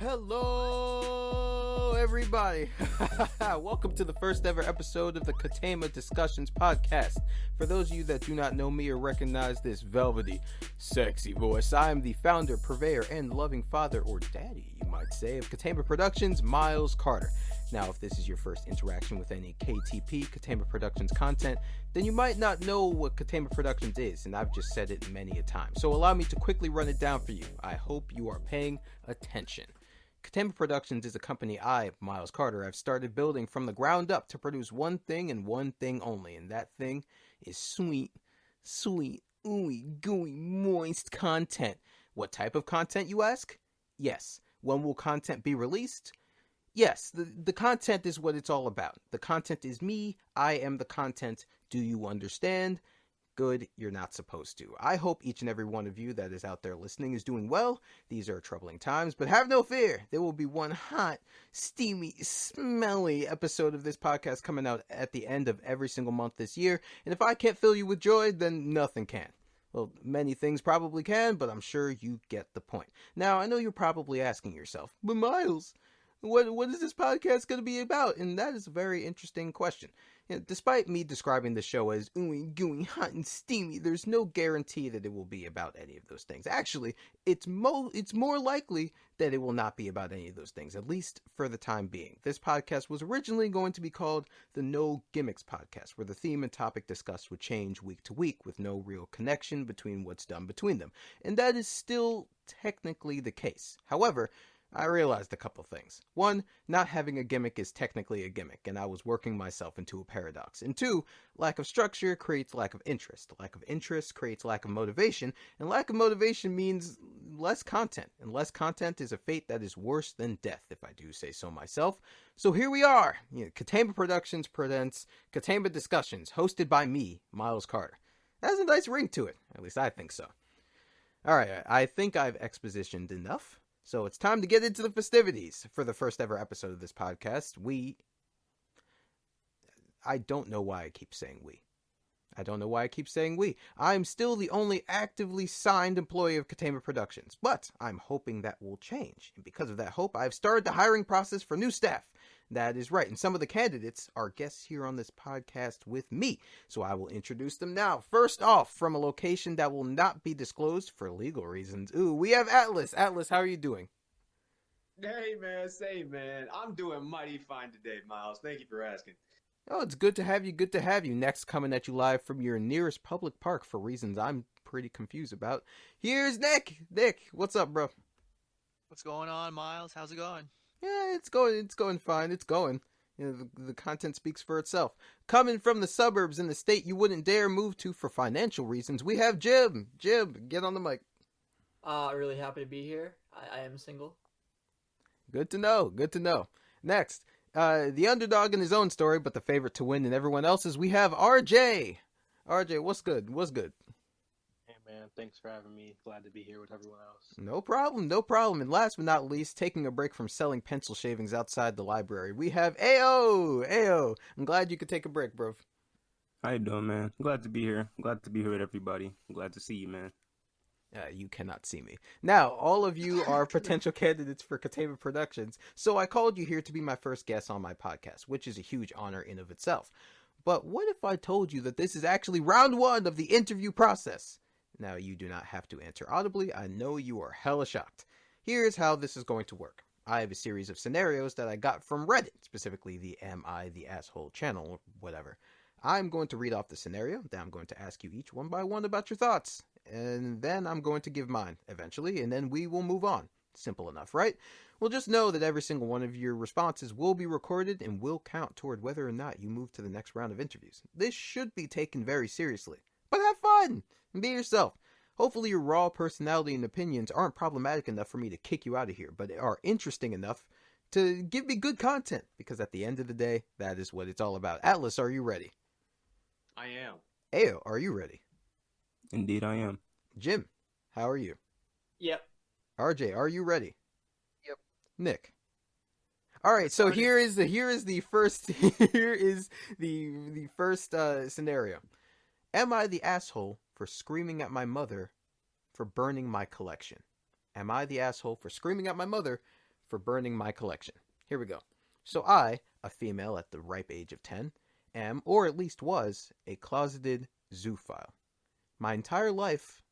Hello, everybody. Welcome to the first ever episode of the Ketema Discussions podcast. For those of you that do not know me or recognize this velvety, sexy voice, I am the founder, purveyor, and loving father, or daddy, you might say, of Ketema Productions, Myles Carter. Now, if this is your first interaction with any KTP, Ketema Productions content, then you might not know what Ketema Productions is, and I've just said it many a time. So allow me to quickly run it down for you. I hope you are paying attention. Ketema Productions is a company I, Myles Carter, have started building from the ground up to produce one thing and one thing only, and that thing is sweet, ooey gooey, moist content. What type of content, you ask? Yes. When will content be released? Yes, the content is what it's all about. The content is me. I am the content. Do you understand? Good, you're not supposed to. I hope each and every one of you that is out there listening is doing well. These are troubling times, but have no fear. There will be one hot, steamy, smelly episode of this podcast coming out at the end of every single month this year. And if I can't fill you with joy, then nothing can. Well, many things probably can, but I'm sure you get the point. Now, I know you're probably asking yourself, but Myles, what is this podcast going to be about? And that is a very interesting question. You know, despite me describing the show as ooey gooey, hot and steamy, there's no guarantee that it will be about any of those things. Actually, it's more likely that it will not be about any of those things, at least for the time being. This podcast was originally going to be called the No Gimmicks Podcast, where the theme and topic discussed would change week to week with no real connection between what's done between them. And that is still technically the case. However, I realized a couple things. One, not having a gimmick is technically a gimmick, and I was working myself into a paradox. And two, lack of structure creates lack of interest. Lack of interest creates lack of motivation, and lack of motivation means less content. And less content is a fate that is worse than death, if I do say so myself. So here we are. Ketema Productions presents Ketema Discussions, hosted by me, Myles Carter. That has a nice ring to it. At least I think so. Alright, I think I've expositioned enough. So it's time to get into the festivities. For the first ever episode of this podcast, I don't know why I keep saying we. I'm still the only actively signed employee of Ketema Productions, but I'm hoping that will change. And because of that hope, I've started the hiring process for new staff. That is right, and some of the candidates are guests here on this podcast with me, so I will introduce them now. First off, from a location that will not be disclosed for legal reasons, we have Atlas. Atlas, how are you doing? Hey, man. I'm doing mighty fine today, Myles. Thank you for asking. Oh, it's good to have you. Next, coming at you live from your nearest public park for reasons I'm pretty confused about. Here's Nick. Nick, what's up, bro? What's going on, Myles? How's it going? Yeah, it's going fine. It's going. You know, the content speaks for itself. Coming from the suburbs in the state you wouldn't dare move to for financial reasons, we have Jim. Jim, get on the mic. Really happy to be here. I am single. Good to know. Next, the underdog in his own story, but the favorite to win in everyone else's, we have RJ. RJ, what's good? Hey man, thanks for having me. Glad to be here with everyone else. No problem. And last but not least, taking a break from selling pencil shavings outside the library, we have Ayo. I'm glad you could take a break, bro. How you doing, man? Glad to be here. Glad to be here with everybody. Glad to see you, man. You cannot see me. Now, all of you are potential candidates for Ketema Productions, so I called you here to be my first guest on my podcast, which is a huge honor in of itself. But what if I told you that this is actually round one of the interview process? Now, you do not have to answer audibly. I know you are hella shocked. Here's how this is going to work. I have a series of scenarios that I got from Reddit, specifically the Am I the Asshole channel, or whatever. I'm going to read off the scenario, then I'm going to ask you each one by one about your thoughts, and then I'm going to give mine, eventually, and then we will move on. Simple enough, right? Well, just know that every single one of your responses will be recorded and will count toward whether or not you move to the next round of interviews. This should be taken very seriously. But have fun! And be yourself. Hopefully your raw personality and opinions aren't problematic enough for me to kick you out of here, but are interesting enough to give me good content, because at the end of the day, that is what it's all about. Atlas, are you ready? I am. Ayo, are you ready? Indeed, I am. Jim, how are you? Yep. RJ, are you ready? Yep. Nick. All right, so here is the first scenario. Am I the asshole for screaming at my mother for burning my collection? Am I the asshole for screaming at my mother for burning my collection. Here we go. So I, a female at the ripe age of 10, am, or at least was, a closeted zoophile. My entire life,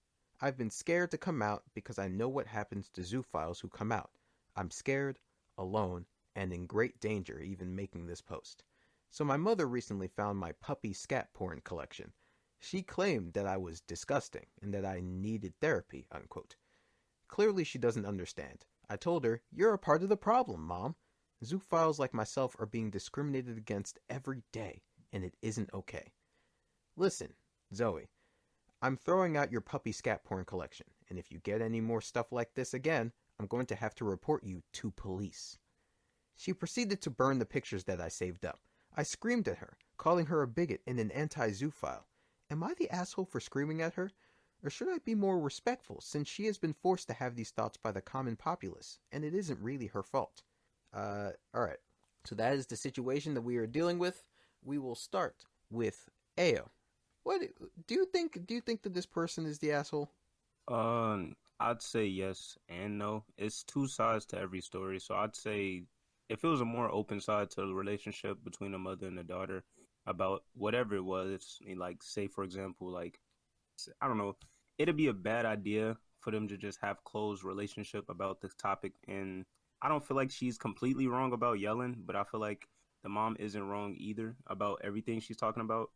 I've been scared to come out because I know what happens to zoophiles who come out. I'm scared, alone, and in great danger even making this post. So my mother recently found my puppy scat porn collection. She claimed that I was disgusting and that I needed therapy, unquote. Clearly she doesn't understand. I told her, "You're a part of the problem, Mom. Zoophiles like myself are being discriminated against every day, and it isn't okay. Listen, Zoe, I'm throwing out your puppy scat porn collection, and if you get any more stuff like this again, I'm going to have to report you to police." She proceeded to burn the pictures that I saved up. I screamed at her, calling her a bigot and an anti-zoophile. Am I the asshole for screaming at her? Or should I be more respectful, since she has been forced to have these thoughts by the common populace, and it isn't really her fault? Alright. So that is the situation that we are dealing with. We will start with Ao. What do you think that this person is the asshole? I'd say yes and no. It's two sides to every story. So I'd say if it was a more open side to the relationship between a mother and a daughter about whatever it was, like say for example, like I don't know, it'd be a bad idea for them to just have closed relationship about this topic. And I don't feel like she's completely wrong about yelling, but I feel like the mom isn't wrong either about everything she's talking about,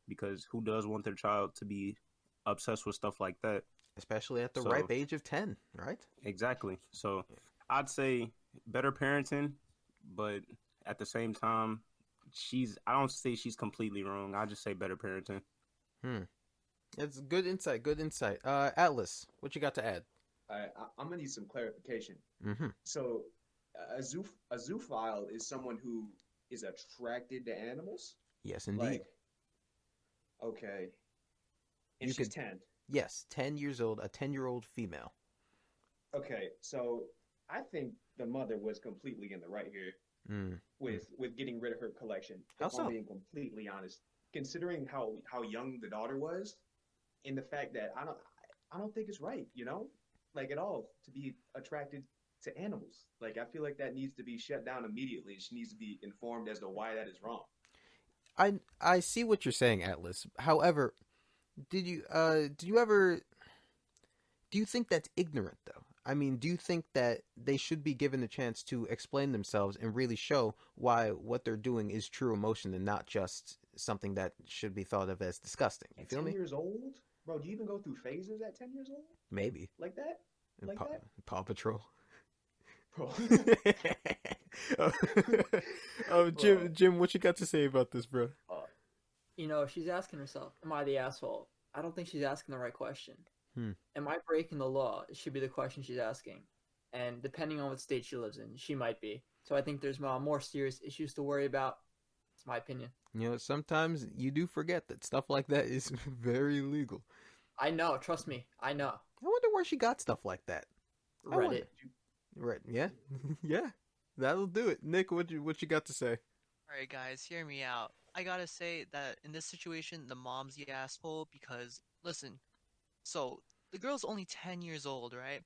because who does want their child to be obsessed with stuff like that? Especially at the ripe age of 10, right? Exactly. So I'd say better parenting, but at the same time, I don't say she's completely wrong. I just say better parenting. It's good insight. Atlas, what you got to add? I'm gonna need some clarification. Mm-hmm. So, a zoophile is someone who is attracted to animals. Yes, indeed. Like, okay, and she's 10. Yes, 10 years old, a 10-year-old female. Okay, so I think the mother was completely in the right here with getting rid of her collection. How If so? I'm being completely honest, considering how young the daughter was, and the fact that I don't think it's right, like at all, to be attracted to animals. Like I feel like that needs to be shut down immediately. She needs to be informed as to why that is wrong. I see what you're saying, Atlas. However, do you think that's ignorant though? I mean, do you think that they should be given a chance to explain themselves and really show why what they're doing is true emotion and not just something that should be thought of as disgusting? You feel me? 10 years old? Bro, do you even go through phases at 10 years old? Maybe. Like that? Like that? Paw Patrol. Bro. Jim, what you got to say about this, bro? She's asking herself, am I the asshole? I don't think she's asking the right question. Hmm. Am I breaking the law? It should be the question she's asking. And depending on what state she lives in, she might be. So I think there's more serious issues to worry about. It's my opinion. Sometimes you do forget that stuff like that is very legal. I know. Trust me. I know. I wonder where she got stuff like that. Reddit. Right. Yeah. Yeah. That'll do it. Nick, what you got to say? Alright guys, hear me out. I gotta say that in this situation, the mom's the asshole because, listen, so the girl's only 10 years old, right?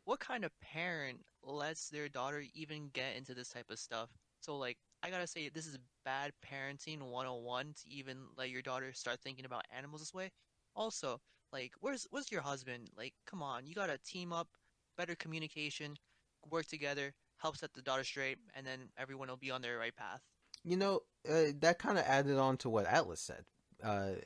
What kind of parent lets their daughter even get into this type of stuff? So like, I gotta say, this is bad parenting 101 to even let your daughter start thinking about animals this way. Also, like, where's your husband? Like, come on, you gotta team up, better communication, work together, help set the daughter straight, and then everyone will be on their right path. That kind of added on to what Atlas said.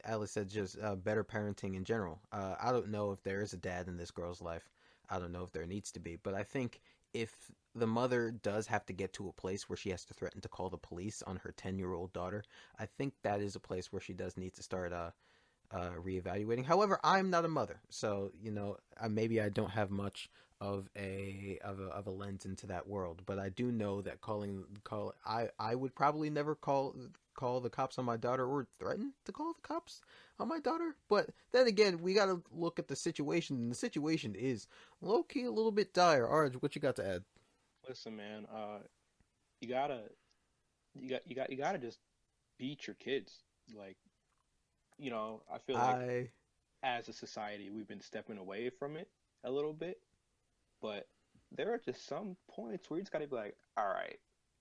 Atlas said just better parenting in general. I don't know if there is a dad in this girl's life. I don't know if there needs to be. But I think if the mother does have to get to a place where she has to threaten to call the police on her 10-year-old daughter, I think that is a place where she does need to start reevaluating. However, I'm not a mother, so maybe I don't have much of a lens into that world. But I do know that I would probably never call the cops on my daughter or threaten to call the cops on my daughter. But then again, we got to look at the situation, and the situation is low-key a little bit dire. Arj, what you got to add? Listen, man, you gotta just beat your kids. Like, I feel like as a society, we've been stepping away from it a little bit. But there are just some points where you just gotta be like, all right,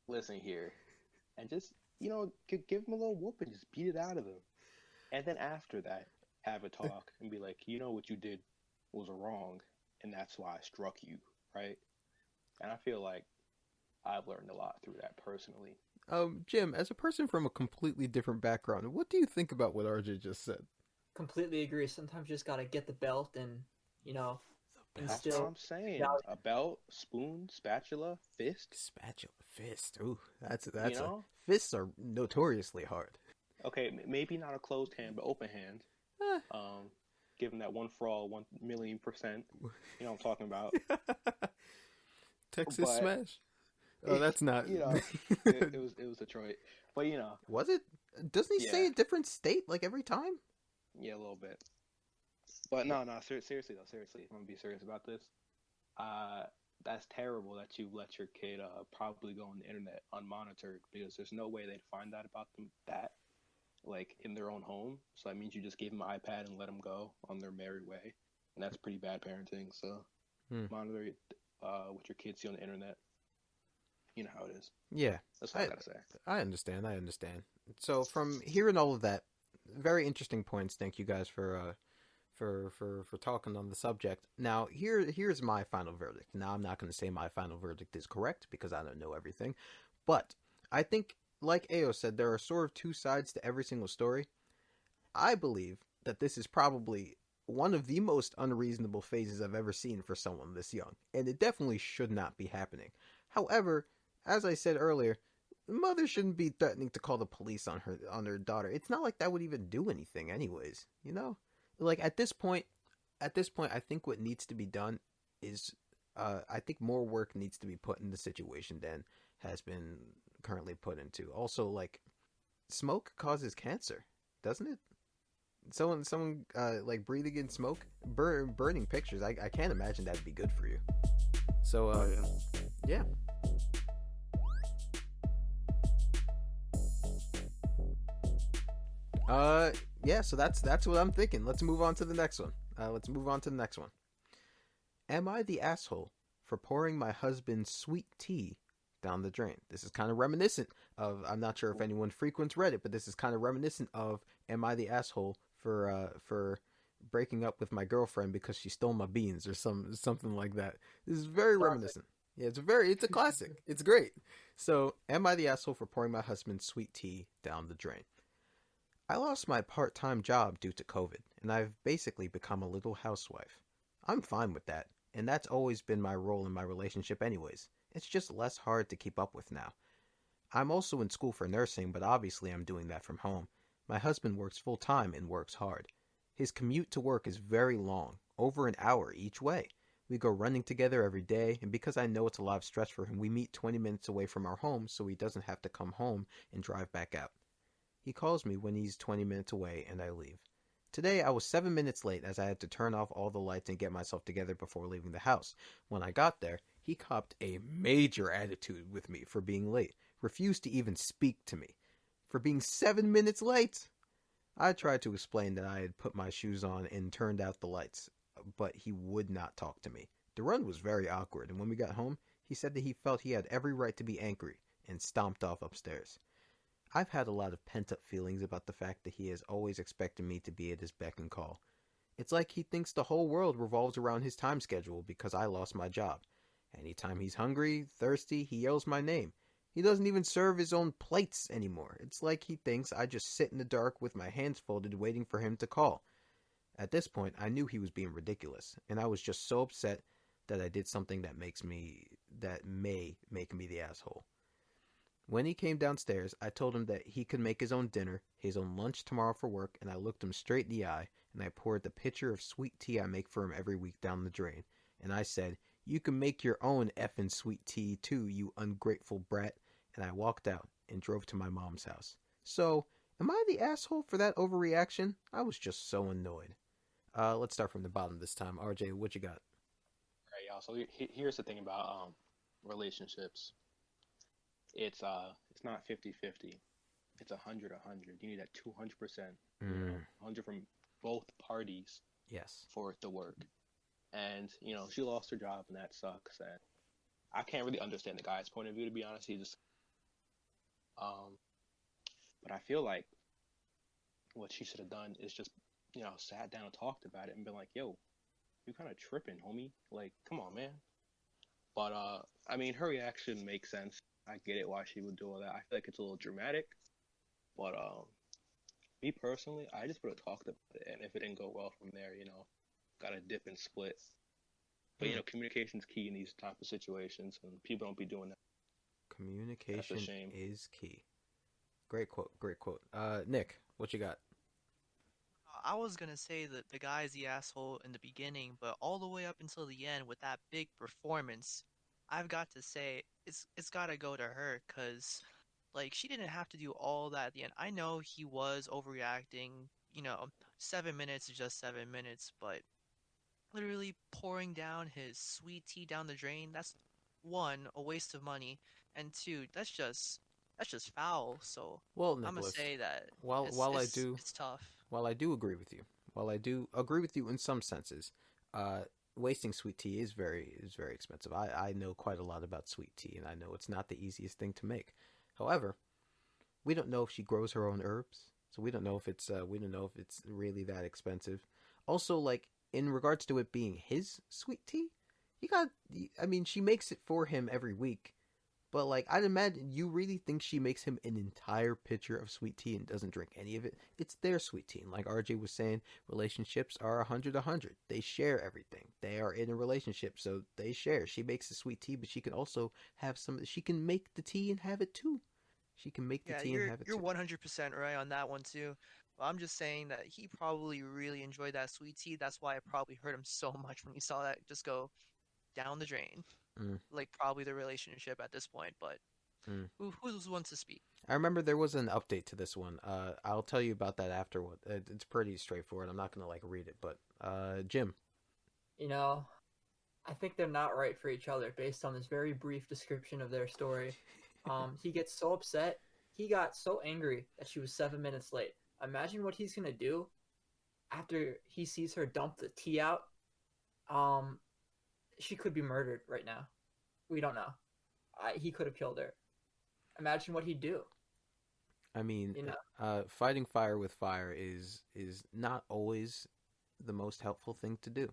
listen here, and just give them a little whoop and just beat it out of them, and then after that, have a talk and be like, what you did was wrong, and that's why I struck you, right? And I feel like I've learned a lot through that personally. Jim, as a person from a completely different background, what do you think about what RJ just said? Completely agree. Sometimes you just gotta get the belt and, That's instill what I'm saying. value. A belt, spoon, spatula, fist. Spatula, fist. Ooh, that's You know? fists are notoriously hard. Okay, maybe not a closed hand, but open hand. Give them that one for all, 1,000,000%. You know what I'm talking about. Texas But- smash. Oh, that's not. it was Detroit, but Was it? Doesn't he say Yeah. a different state like every time? yeah, a little bit. But no, seriously though, seriously, I'm gonna be serious about this. That's terrible that you let your kid probably go on the internet unmonitored, because there's no way they'd find out about them like in their own home. So that means you just gave them an iPad and let them go on their merry way, and that's pretty bad parenting. So monitor what your kids see on the internet. You know how it is. Yeah, That's all I gotta say. I understand. So from hearing all of that, very interesting points. Thank you guys for talking on the subject. Now here's my final verdict. Now I'm not going to say my final verdict is correct because I don't know everything, but I think, like Ao said, there are sort of two sides to every single story. I believe that this is probably one of the most unreasonable phases I've ever seen for someone this young, and it definitely should not be happening. However, as I said earlier, the mother shouldn't be threatening to call the police on her daughter. It's not like that would even do anything anyways, Like at this point, I think what needs to be done is I think more work needs to be put in the situation than has been currently put into. Also, like, smoke causes cancer, doesn't it? Someone like breathing in smoke, burning pictures. I can't imagine that'd be good for you. So yeah. Yeah, so that's what I'm thinking. Let's move on to the next one. Am I the asshole for pouring my husband's sweet tea down the drain? This is kind of reminiscent of, I'm not sure if anyone frequents Reddit, but this is kind of reminiscent of, am I the asshole for breaking up with my girlfriend because she stole my beans or something like that. This is very reminiscent. Yeah, it's a classic. It's great. So, am I the asshole for pouring my husband's sweet tea down the drain? I lost my part-time job due to COVID, and I've basically become a little housewife. I'm fine with that, and that's always been my role in my relationship anyways. It's just less hard to keep up with now. I'm also in school for nursing, but obviously I'm doing that from home. My husband works full-time and works hard. His commute to work is very long, over an hour each way. We go running together every day, and because I know it's a lot of stress for him, we meet 20 minutes away from our home so he doesn't have to come home and drive back out. He calls me when he's 20 minutes away, and I leave. Today I was 7 minutes late as I had to turn off all the lights and get myself together before leaving the house. When I got there, he copped a major attitude with me for being late, refused to even speak to me. For being 7 minutes late! I tried to explain that I had put my shoes on and turned out the lights, but he would not talk to me. The run was very awkward, and when we got home, he said that he felt he had every right to be angry, and stomped off upstairs. I've had a lot of pent-up feelings about the fact that he has always expected me to be at his beck and call. It's like he thinks the whole world revolves around his time schedule because I lost my job. Anytime he's hungry, thirsty, he yells my name. He doesn't even serve his own plates anymore. It's like he thinks I just sit in the dark with my hands folded waiting for him to call. At this point, I knew he was being ridiculous, and I was just so upset that I did something that may make me the asshole. When he came downstairs, I told him that he could make his own dinner, his own lunch tomorrow for work, and I looked him straight in the eye, and I poured the pitcher of sweet tea I make for him every week down the drain, and I said, "You can make your own effing sweet tea too, you ungrateful brat," and I walked out and drove to my mom's house. So, am I the asshole for that overreaction? I was just so annoyed. Let's start from the bottom this time. RJ, what you got? All right, y'all. So here's the thing about relationships. It's not 50-50. It's 100-100. You need that 200%. 100 from both parties. Yes. For it to work. And she lost her job, and that sucks. And I can't really understand the guy's point of view, to be honest. He just but I feel like what she should have done is just, sat down and talked about it and been like, yo, you kind of tripping, homie. Like, come on, man. But I mean, her reaction makes sense. I get it why she would do all that. I feel like it's a little dramatic, but me personally, I just would have talked about it, and if it didn't go well from there, gotta dip and split. But communication's key in these type of situations, and people don't be doing that. Communication is key. Great quote. Great quote. Nick, what you got? I was gonna say that the guy's the asshole in the beginning, but all the way up until the end with that big performance, I've got to say it's gotta go to her, 'cause like she didn't have to do all that at the end. I know he was overreacting, 7 minutes is just 7 minutes, but literally pouring down his sweet tea down the drain, that's one, a waste of money, and two, that's just foul. So Well, I'm gonna Nicholas, say that it's tough. while I do agree with you, while I do agree with you in some senses, wasting sweet tea is very expensive. I know quite a lot about sweet tea, and I know it's not the easiest thing to make. However, we don't know if she grows her own herbs, so we don't know if it's really that expensive. Also, like in regards to it being his sweet tea, I mean, she makes it for him every week. But, like, I'd imagine, you really think she makes him an entire pitcher of sweet tea and doesn't drink any of it? It's their sweet tea. And like RJ was saying, relationships are 100-100. They share everything. They are in a relationship, so they share. She makes the sweet tea, but she can also have some... She can make the tea and have it, too. She can make the tea and have it, too. You're 100% right on that one, too. But I'm just saying that he probably really enjoyed that sweet tea. That's why it probably hurt him so much when he saw that just go down the drain. Like probably the relationship at this point, but who's one to speak? I remember there was an update to this one. I'll tell you about that afterward. It's pretty straightforward. I'm not gonna like read it, but Jim. I think they're not right for each other based on this very brief description of their story. He gets so upset. He got so angry that she was 7 minutes late. Imagine what he's gonna do after he sees her dump the tea out. She could be murdered right now. We don't know. He could have killed her. Imagine what he'd do. I mean, fighting fire with fire is not always the most helpful thing to do.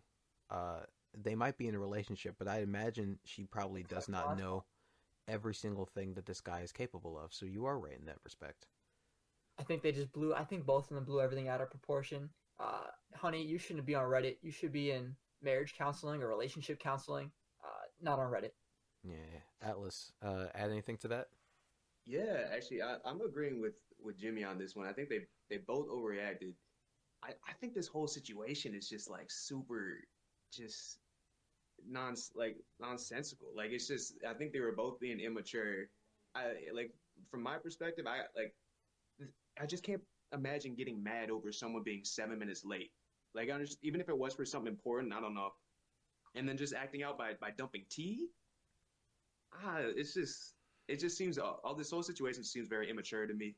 They might be in a relationship, but I imagine she probably does not know every single thing that this guy is capable of. So you are right in that respect. I think both of them blew everything out of proportion. Honey, you shouldn't be on Reddit. You should be in marriage counseling or relationship counseling, not on Reddit. Yeah, Atlas, add anything to that? Yeah, actually, I'm agreeing with Jimmy on this one. I think they both overreacted. I think this whole situation is just like super, just nonsensical. Like it's just, I think they were both being immature. From my perspective, I just can't imagine getting mad over someone being 7 minutes late. Like, even if it was for something important, I don't know. And then just acting out by dumping tea? It just seems, all this whole situation seems very immature to me.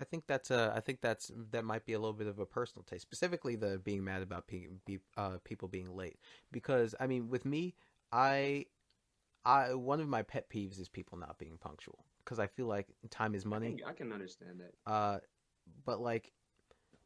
I think that might be a little bit of a personal taste, specifically the being mad about people being late. Because, I mean, with me, one of my pet peeves is people not being punctual. Because I feel like time is money. I can understand that. But, like,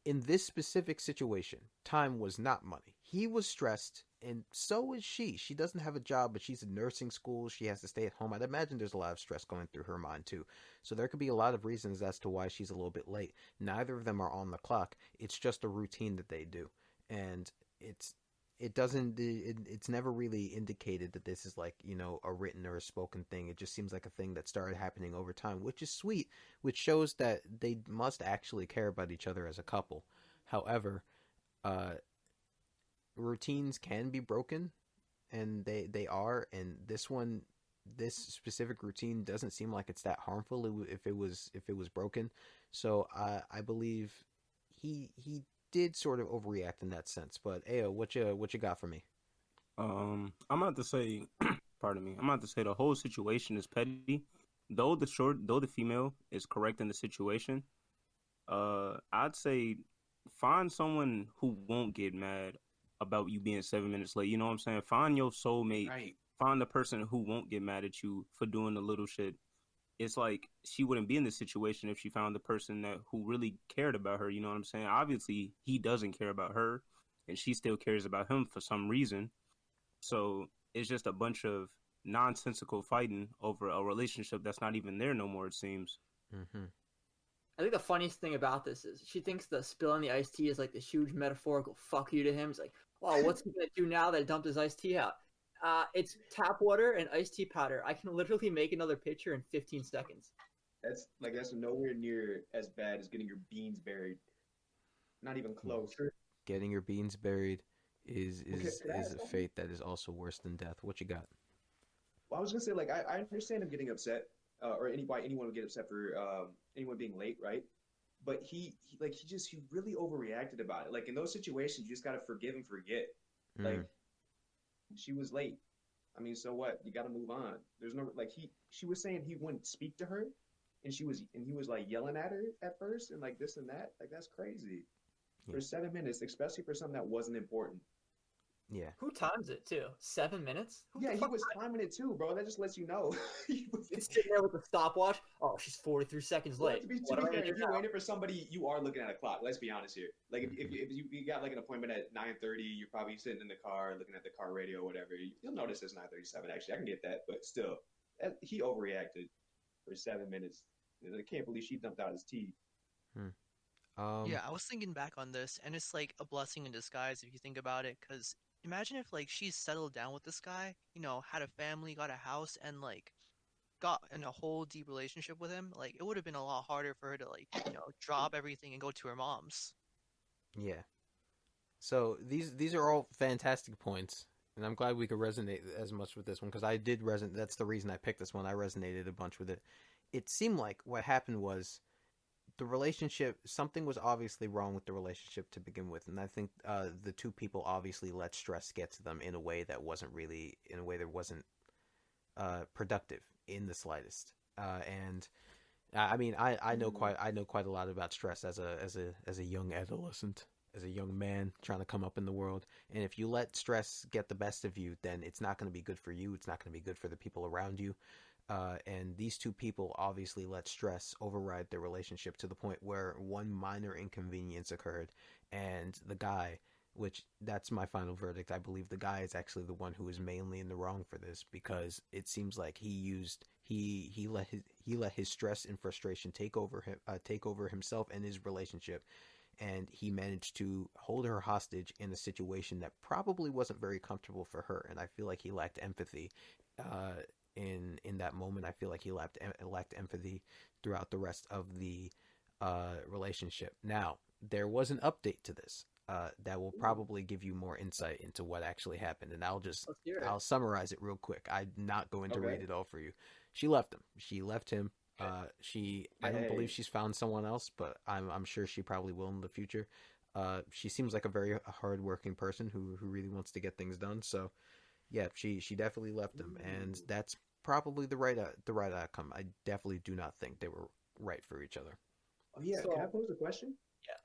in this specific situation, time was not money. He was stressed, and so is she. She doesn't have a job, but she's in nursing school. She has to stay at home. I'd imagine there's a lot of stress going through her mind, too. So there could be a lot of reasons as to why she's a little bit late. Neither of them are on the clock. It's just a routine that they do. And it's never really indicated that this is like, a written or a spoken thing. It just seems like a thing that started happening over time, which is sweet, which shows that they must actually care about each other as a couple. However, routines can be broken, and they are, and this specific routine doesn't seem like it's that harmful if it was broken. So I believe he did sort of overreact in that sense. But Ayo, what you got for me? I'm about to say, pardon me. I'm about to say the whole situation is petty. Though the female is correct in the situation, I'd say find someone who won't get mad about you being 7 minutes late. You know what I'm saying? Find your soulmate. Right. found a person who won't get mad at you for doing the little shit. It's like she wouldn't be in this situation if she found the person who really cared about her. You know what I'm saying? Obviously, he doesn't care about her, and she still cares about him for some reason. So it's just a bunch of nonsensical fighting over a relationship that's not even there no more, it seems. Mm-hmm. I think the funniest thing about this is she thinks the spill on the iced tea is like this huge metaphorical fuck you to him. It's like, wow, what's he gonna do now that I dumped his iced tea out? It's tap water and iced tea powder. I can literally make another pitcher in 15 seconds. That's nowhere near as bad as getting your beans buried. Not even close. Getting your beans buried is Okay, a fate that is also worse than death. What you got? Well, I was gonna say, like, I understand him getting upset, or why anyone would get upset for anyone being late, right? But he really overreacted about it. Like, in those situations, you just gotta forgive and forget. Like, she was late. I mean, so what? You gotta move on. There's no like she was saying he wouldn't speak to her, and he was like yelling at her at first and like this and that. Like, that's crazy. Yeah. For 7 minutes, especially for something that wasn't important. Yeah. Who times it too? 7 minutes? Who Yeah, the he fuck was timing it too, bro. That just lets you know. He's sitting there with the stopwatch. Oh, she's 43 seconds Well, late. to be What am I fair, gonna do if you're now? waiting for somebody, you are looking at a clock. Let's be honest here. Like, if you got like an appointment at 9:30, you're probably sitting in the car looking at the car radio or whatever. You'll notice it's 9:37. Actually, I can get that, but still, he overreacted for 7 minutes. I can't believe she dumped out his tea. Yeah, I was thinking back on this, and it's like a blessing in disguise if you think about it. Because imagine if like she's settled down with this guy, you know, had a family, got a house, and like got in a whole deep relationship with him. Like it would have been a lot harder for her to like, you know, drop everything and go to her mom's. Yeah. So these are all fantastic points, and I'm glad we could resonate as much with this one because I did resonate. That's the reason I picked this one. I resonated a bunch with it. It seemed like what happened was the relationship, something was obviously wrong with the relationship to begin with, and I think the two people obviously let stress get to them in a way that wasn't productive in the slightest. And I mean, I know quite a lot about stress as a young adolescent, as a young man trying to come up in the world. And if you let stress get the best of you, then it's not going to be good for you. It's not going to be good for the people around you. And these two people obviously let stress override their relationship to the point where one minor inconvenience occurred, and the guy, which that's my final verdict, I believe the guy is actually the one who is mainly in the wrong for this, because it seems like he let his stress and frustration take over himself and his relationship, and he managed to hold her hostage in a situation that probably wasn't very comfortable for her. And I feel like he lacked empathy in that moment. I feel like he lacked empathy throughout the rest of the relationship. Now, there was an update to this that will probably give you more insight into what actually happened, and I'll summarize it real quick. I'm not going to read it all for you. She left him. I don't believe she's found someone else, but I'm sure she probably will in the future. She seems like a very hardworking person who really wants to get things done. So yeah, she definitely left him, and that's probably the right outcome. I definitely do not think they were right for each other. Oh yeah, can I pose a question? Yeah.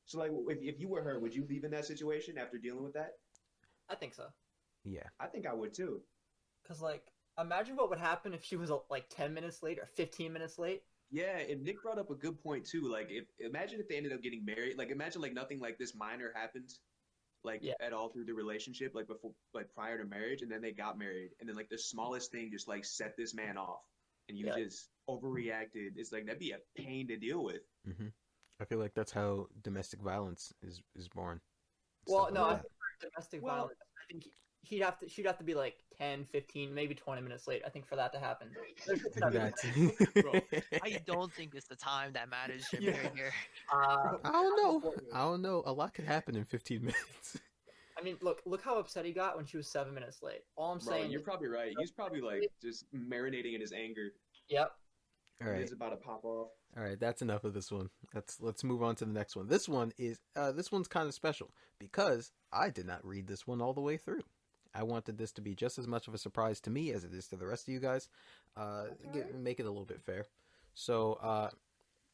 So like, if you were her, would you leave in that situation after dealing with that? I think so. Yeah. I think I would too. Because, like, imagine what would happen if she was, like, 10 minutes late or 15 minutes late. Yeah, and Nick brought up a good point too. Like, imagine if they ended up getting married. Like, imagine like nothing like this minor happened, like at all through the relationship, like before, like prior to marriage, and then they got married, and then like the smallest thing just like set this man off, and you just overreacted. It's like that'd be a pain to deal with. Mm-hmm. I feel like that's how domestic violence is born. Well, Stuff no, like I that. think for domestic violence, I think she'd have to be like 10, 15, maybe 20 minutes late, I think, for that to happen. Bro, I don't think it's the time that matters here. I don't know. A lot could happen in 15 minutes. I mean, look how upset he got when she was 7 minutes late. All I'm saying, you're probably right. He's probably like just marinating in his anger. Yep. All right. It's about to pop off. All right, that's enough of this one. Let's move on to the next one. This one's kind of special because I did not read this one all the way through. I wanted this to be just as much of a surprise to me as it is to the rest of you guys. Make it a little bit fair. So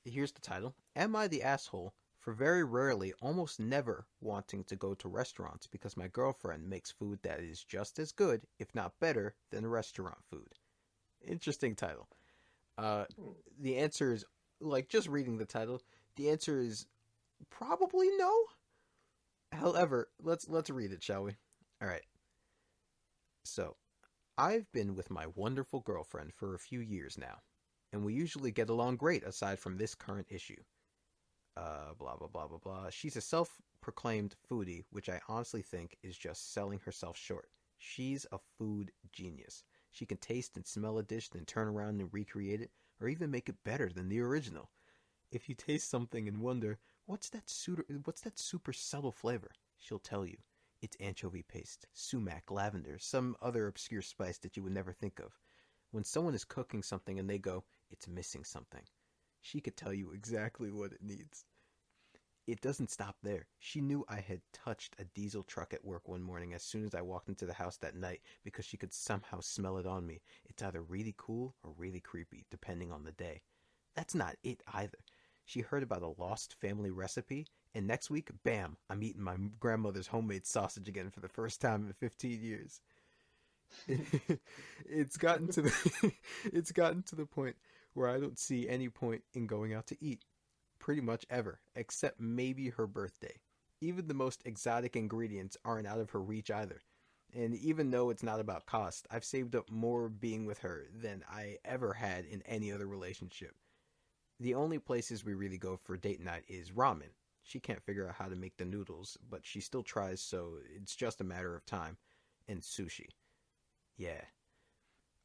here's the title: Am I the asshole For very rarely, almost never wanting to go to restaurants because my girlfriend makes food that is just as good, if not better, than restaurant food. Interesting title. Hmm. The answer is, like, just reading the title, the answer is probably no. However, let's read it, shall we? All right. So, I've been with my wonderful girlfriend for a few years now, and we usually get along great aside from this current issue. Blah blah blah blah blah. She's a self-proclaimed foodie, which I honestly think is just selling herself short. She's a food genius. She can taste and smell a dish, then turn around and recreate it, or even make it better than the original. If you taste something and wonder, what's that super subtle flavor? She'll tell you. It's anchovy paste, sumac, lavender, some other obscure spice that you would never think of. When someone is cooking something and they go, it's missing something, she could tell you exactly what it needs. It doesn't stop there. She knew I had touched a diesel truck at work one morning as soon as I walked into the house that night because she could somehow smell it on me. It's either really cool or really creepy, depending on the day. That's not it either. She heard about a lost family recipe, and next week, bam, I'm eating my grandmother's homemade sausage again for the first time in 15 years. it's gotten to the it's gotten to the point where I don't see any point in going out to eat, pretty much ever, except maybe her birthday. Even the most exotic ingredients aren't out of her reach either. And even though it's not about cost, I've saved up more being with her than I ever had in any other relationship. The only places we really go for date night is ramen. She can't figure out how to make the noodles, but she still tries, so it's just a matter of time. And sushi. Yeah.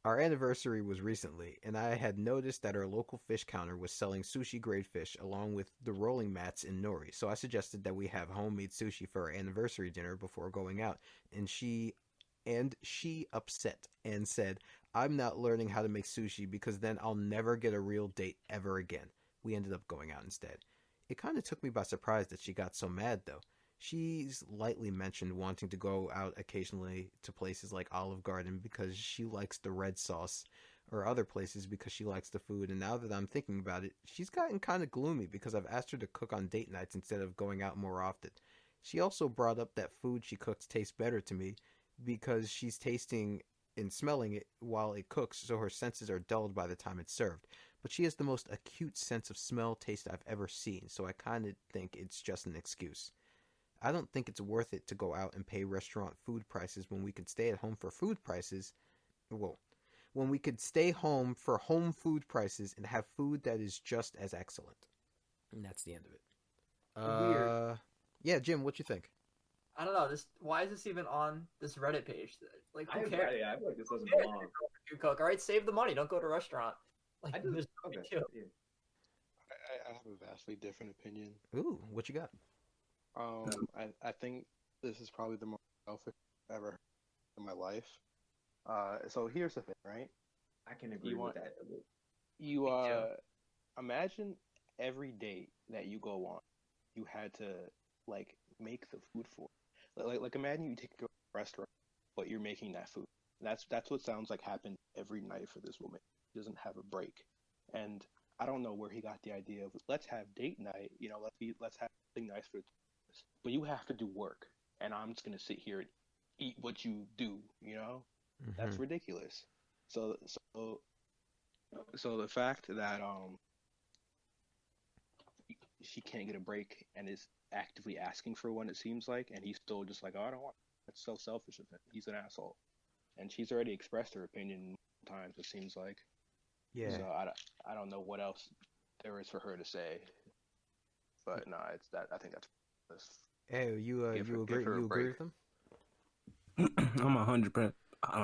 Our anniversary was recently, and I had noticed that our local fish counter was selling sushi grade fish along with the rolling mats and nori, so I suggested that we have homemade sushi for our anniversary dinner before going out, and she upset and said, I'm not learning how to make sushi because then I'll never get a real date ever again. We ended up going out instead. It kind of took me by surprise that she got so mad, though. She's lightly mentioned wanting to go out occasionally to places like Olive Garden because she likes the red sauce, or other places because she likes the food, and now that I'm thinking about it, she's gotten kind of gloomy because I've asked her to cook on date nights instead of going out more often. She also brought up that food she cooks tastes better to me because she's tasting and smelling it while it cooks, so her senses are dulled by the time it's served. But she has the most acute sense of smell taste I've ever seen, so I kind of think it's just an excuse. I don't think it's worth it to go out and pay restaurant food prices when we could stay at home for food prices. Whoa. When we could stay home for home food prices and have food that is just as excellent. And that's the end of it. Weird. Yeah, Jim, what you think? I don't know. Why is this even on this Reddit page? Like, who cares? Yeah, I feel like this doesn't Yeah, belong. you cook. All right, save the money. Don't go to a restaurant. Like, I do. there's Okay. no Yeah. I have a vastly different opinion. Ooh, what you got? I think this is probably the most selfish I've ever heard in my life. So here's the thing, right? I can agree with that. You Me too. imagine every date that you go on, you had to like make the food for. Like imagine you take a restaurant, but you're making that food. That's what sounds like happened every night for this woman. She doesn't have a break, and I don't know where he got the idea of let's have date night. You know, let's have something nice for. But you have to do work, and I'm just gonna sit here and eat what you do. You know, that's ridiculous. So the fact that she can't get a break and is actively asking for one, it seems like, and he's still just like, oh, I don't want it. That's so selfish of him. He's an asshole, and she's already expressed her opinion times. It seems like. Yeah. So I don't know what else there is for her to say, but no, it's that I think that's. Hey, you agree with them? I'm 100%.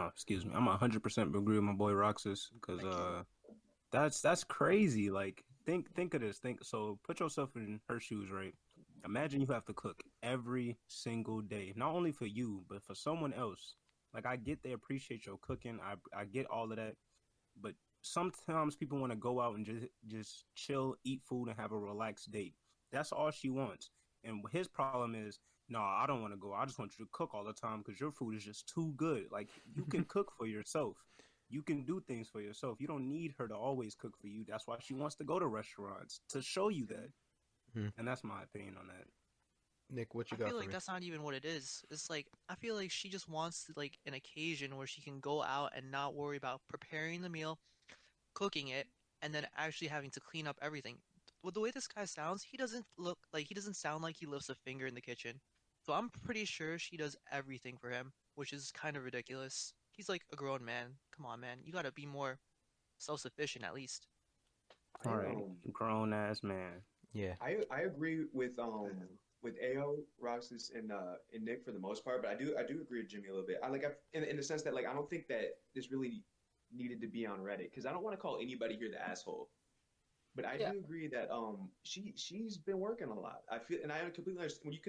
Excuse me. I'm 100% agree with my boy Roxas because that's crazy. Like think of this. So put yourself in her shoes, right? Imagine you have to cook every single day, not only for you but for someone else. Like I get they appreciate your cooking. I get all of that, but sometimes people want to go out and just chill, eat food, and have a relaxed date. That's all she wants. And his problem is, no, I don't want to go. I just want you to cook all the time because your food is just too good. Like, you can cook for yourself. You can do things for yourself. You don't need her to always cook for you. That's why she wants to go to restaurants, to show you that. And that's my opinion on that. Nick, what you I got feel for like me? that's not even what it is. It's like I feel like she just wants like an occasion where she can go out and not worry about preparing the meal, cooking it, and then actually having to clean up everything. With the way this guy sounds, he doesn't sound like he lifts a finger in the kitchen. So I'm pretty sure she does everything for him, which is kind of ridiculous. He's like a grown man. Come on, man. You gotta be more self-sufficient at least. All right, grown ass man. Yeah. I agree with AO, Roxas, and Nick for the most part, but I do agree with Jimmy a little bit. In the sense that like I don't think that this really needed to be on Reddit because I don't want to call anybody here the asshole. But I do agree that she's been working a lot. I feel, and I completely understand when you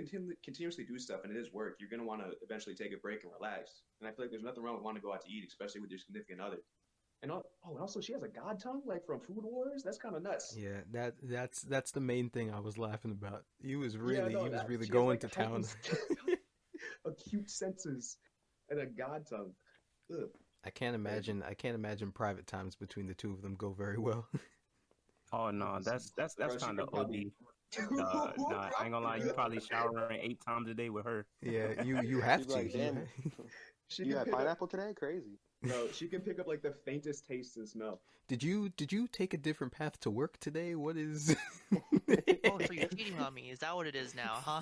continuously do stuff and it is work, you're gonna want to eventually take a break and relax. And I feel like there's nothing wrong with wanting to go out to eat, especially with your significant other. And also she has a god tongue like from Food Wars. That's kind of nuts. Yeah, that's the main thing I was laughing about. He was Yeah, really no, he was that- really she has, going like, to town. acute senses and a god tongue. Ugh. I can't imagine private times between the two of them go very well. Oh no, that's Bro, she kind of could probably- OD. Nah, I ain't gonna lie, you probably showering 8 times a day with her. Yeah, you have You'd be to. like, damn, She you can had pick up- pineapple today? Crazy. No, she can pick up like the faintest taste and smell. Did you take a different path to work today? What is? Oh, so you're cheating on me? Is that what it is now, huh?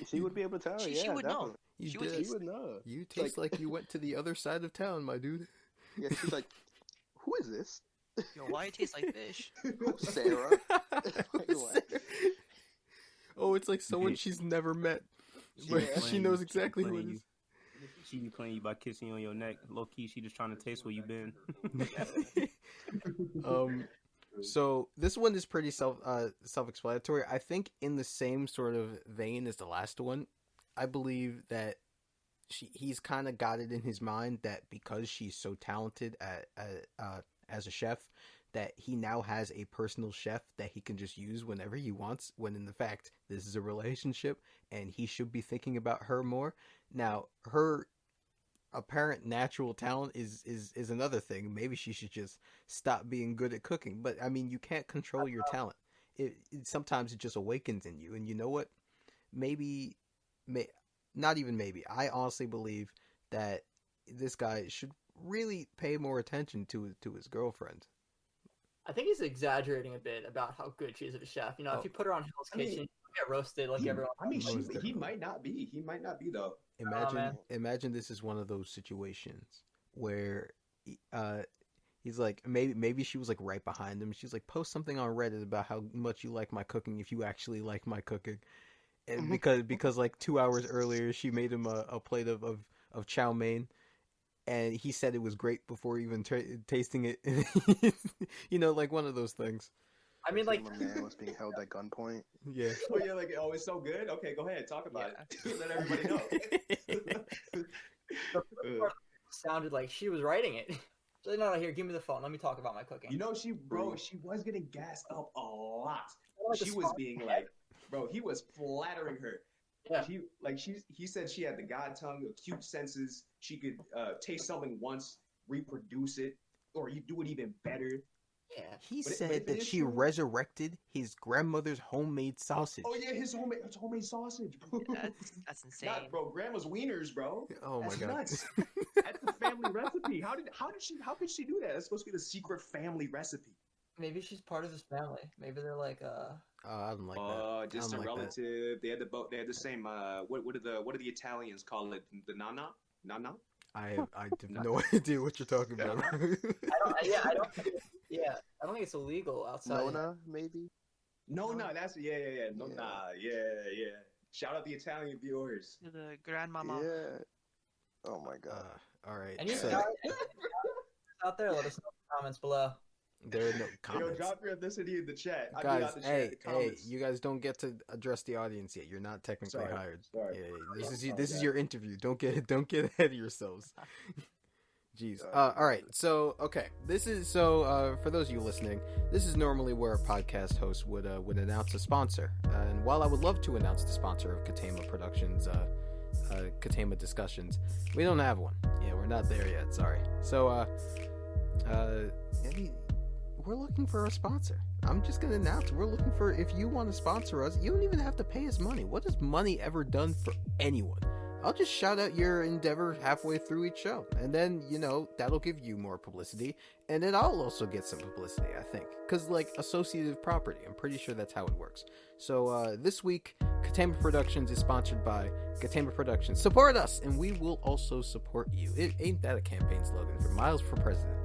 She would be able to tell. She Yeah, would know. definitely. You She would did. taste She would know. You taste like you went to the other side of town, my dude. Yeah, she's like, who is this? Yo, why it tastes like fish? Who's Sarah? Oh, it's like someone she's never met, but Yeah. she knows exactly who it is. She be playing you by kissing you on your neck. Low key, she just trying to taste where you been. So this one is pretty self-explanatory. I think in the same sort of vein as the last one, I believe that he's kind of got it in his mind that because she's so talented as a chef, that he now has a personal chef that he can just use whenever he wants. When in the fact this is a relationship and he should be thinking about her more. Now her apparent natural talent is another thing. Maybe she should just stop being good at cooking. But I mean, you can't control your talent. It sometimes it just awakens in you. And you know what? Not even maybe. I honestly believe that this guy should really pay more attention to his girlfriend. I think he's exaggerating a bit about how good she is at a chef. You know, if you put her on Hell's Kitchen, she'll get roasted like everyone. I mean, Most he might not be. He might not be though. Imagine this is one of those situations where he's like, maybe she was like right behind him. She's like, post something on Reddit about how much you like my cooking if you actually like my cooking. And because like 2 hours earlier she made him a plate of chow mein, and he said it was great before even tasting it. You know, like one of those things. I mean, like, my man was being held at gunpoint. Yeah. Oh yeah, like it's so good. Okay, go ahead, talk about it. Let everybody know. the first part sounded like she was writing it. So, no, here, give me the phone. Let me talk about my cooking. You know, she was getting gassed up a lot. Like She was being like, bro, he was flattering her. Yeah. He said she had the god tongue, acute senses. She could taste something once, reproduce it, or you do it even better. Yeah. He But said if it that is she true- resurrected his grandmother's homemade sausage. Oh yeah, his homemade sausage, bro. That's insane. Not, bro, grandma's wieners, bro. Oh my That's god. nuts. That's the family recipe. How could she do that? That's supposed to be the secret family recipe. Maybe she's part of his family. Maybe they're like, I don't like that. Just I a don't like that. relative. They had the same. What do the Italians call it? The nana? Nana? I have no idea what you're talking about. I don't think it's illegal outside. Nona, maybe? No, that's No, Yeah. nah, yeah. Shout out the Italian viewers. To the grandmama. Yeah. Oh my god. All right. And you So, out there, let us know in the comments below. there are no Yo, comments. drop your ethnicity in the chat. I mean, Guys, not the chat, hey, the comments. you guys don't get to address the audience yet. You're not technically Sorry, hired. sorry. Yeah, Sorry, this is guys. your interview. Don't get ahead of yourselves. Jeez. Sorry. All right. So, okay. This is for those of you listening, this is normally where a podcast host would announce a sponsor. And while I would love to announce the sponsor of Ketema Productions, Ketema Discussions, we don't have one. Yeah, we're not there yet. Sorry. So, we're looking for a sponsor. I'm just going to announce we're looking for, if you want to sponsor us, you don't even have to pay us money. What has money ever done for anyone? I'll just shout out your endeavor halfway through each show. And then, that'll give you more publicity. And then I'll also get some publicity, I think. Because, associative property. I'm pretty sure that's how it works. So, this week, Ketema Productions is sponsored by Ketema Productions. Support us, and we will also support you. Ain't that a campaign slogan for Myles for President?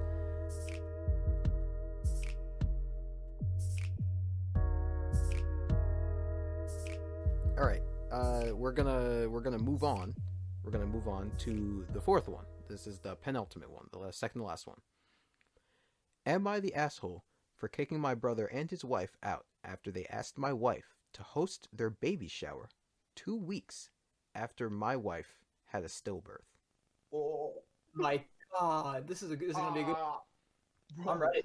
All right. We're gonna move on. We're gonna move on to the fourth one. This is the penultimate one, the second to last one. Am I the asshole for kicking my brother and his wife out after they asked my wife to host their baby shower 2 weeks after my wife had a stillbirth? Oh My God, this is gonna be a good. I'm ready.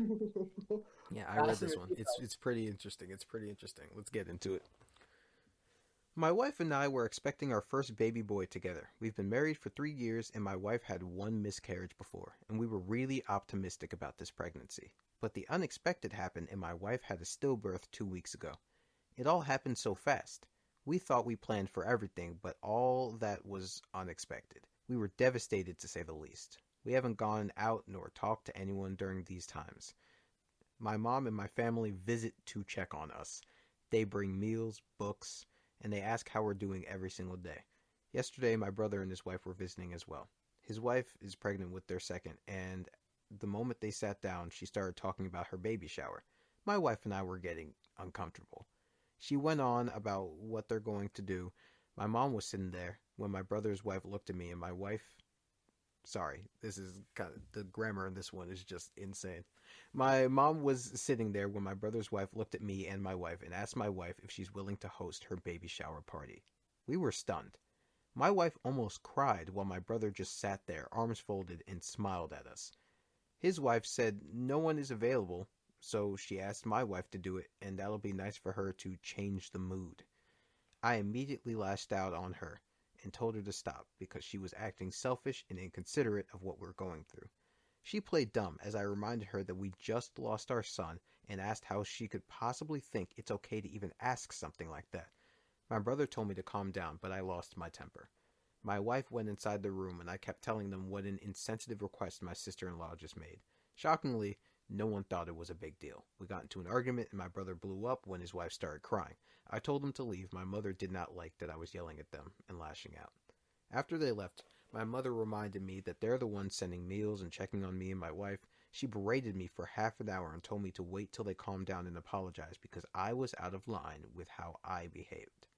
Yeah, I read this one. It's pretty interesting. Let's get into it. My wife and I were expecting our first baby boy together. We've been married for 3 years, and my wife had 1 miscarriage before, and we were really optimistic about this pregnancy. But the unexpected happened, and my wife had a stillbirth 2 weeks ago. It all happened so fast. We thought we planned for everything, but all that was unexpected. We were devastated, to say the least. We haven't gone out nor talked to anyone during these times. My mom and my family visit to check on us. They bring meals, books, and they ask how we're doing every single day. Yesterday, my brother and his wife were visiting as well. His wife is pregnant with their second, and the moment they sat down, she started talking about her baby shower. My wife and I were getting uncomfortable. She went on about what they're going to do. My mom was sitting there when my brother's wife looked at me, and my wife... Sorry, this is kind of... The grammar in this one is just insane. My mom was sitting there when my brother's wife looked at me and my wife and asked my wife if she's willing to host her baby shower party. We were stunned. My wife almost cried while my brother just sat there, arms folded, and smiled at us. His wife said no one is available, so she asked my wife to do it, and that'll be nice for her to change the mood. I immediately lashed out on her and told her to stop because she was acting selfish and inconsiderate of what we're going through. She played dumb as I reminded her that we just lost our son and asked how she could possibly think it's okay to even ask something like that. My brother told me to calm down, but I lost my temper. My wife went inside the room and I kept telling them what an insensitive request my sister-in-law just made. Shockingly, no one thought it was a big deal. We got into an argument and my brother blew up when his wife started crying. I told them to leave. My mother did not like that I was yelling at them and lashing out. After they left, my mother reminded me that they're the ones sending meals and checking on me and my wife. She berated me for half an hour and told me to wait till they calmed down and apologize because I was out of line with how I behaved.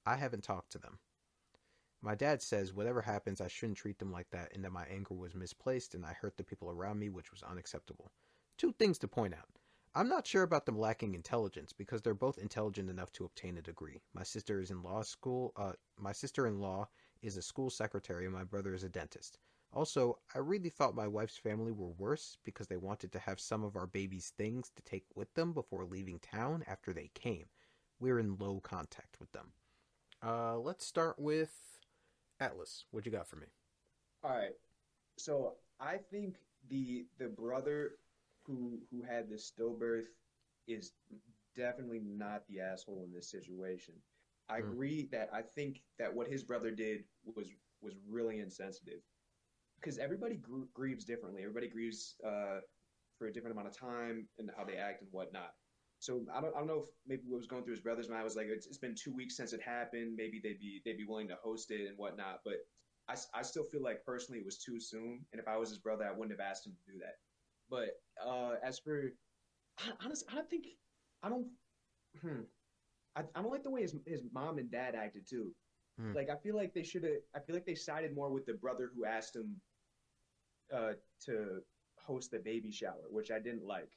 I haven't talked to them. My dad says whatever happens, I shouldn't treat them like that and that my anger was misplaced and I hurt the people around me, which was unacceptable. 2 things to point out. I'm not sure about them lacking intelligence because they're both intelligent enough to obtain a degree. My sister is in law school. My sister-in-law is a school secretary and my brother is a dentist. Also, I really thought my wife's family were worse because they wanted to have some of our baby's things to take with them before leaving town after they came. We're in low contact with them. Let's start with Atlas. What you got for me? All right. So I think the brother who had the stillbirth is definitely not the asshole in this situation. I agree that I think that what his brother did was really insensitive because everybody grieves differently. Everybody grieves for a different amount of time and how they act and whatnot. So I don't know if maybe what was going through his brother's mind was like it's been 2 weeks since it happened. Maybe they'd be willing to host it and whatnot. But I still feel like personally it was too soon. And if I was his brother, I wouldn't have asked him to do that. But as for honestly, I don't like the way his mom and dad acted too. Like I feel like they sided more with the brother who asked him to host the baby shower, which I didn't like.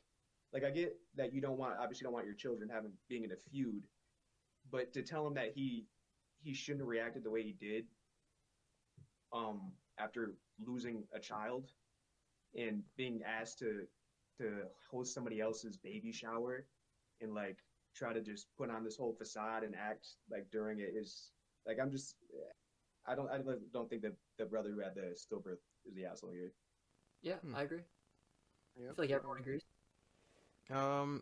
Like I get that you obviously don't want your children being in a feud, but to tell him that he shouldn't have reacted the way he did after losing a child and being asked to host somebody else's baby shower and like try to just put on this whole facade and act like during it is like I don't think that the brother who had the stillbirth is the asshole here. Yeah, I agree. I feel like everyone agrees.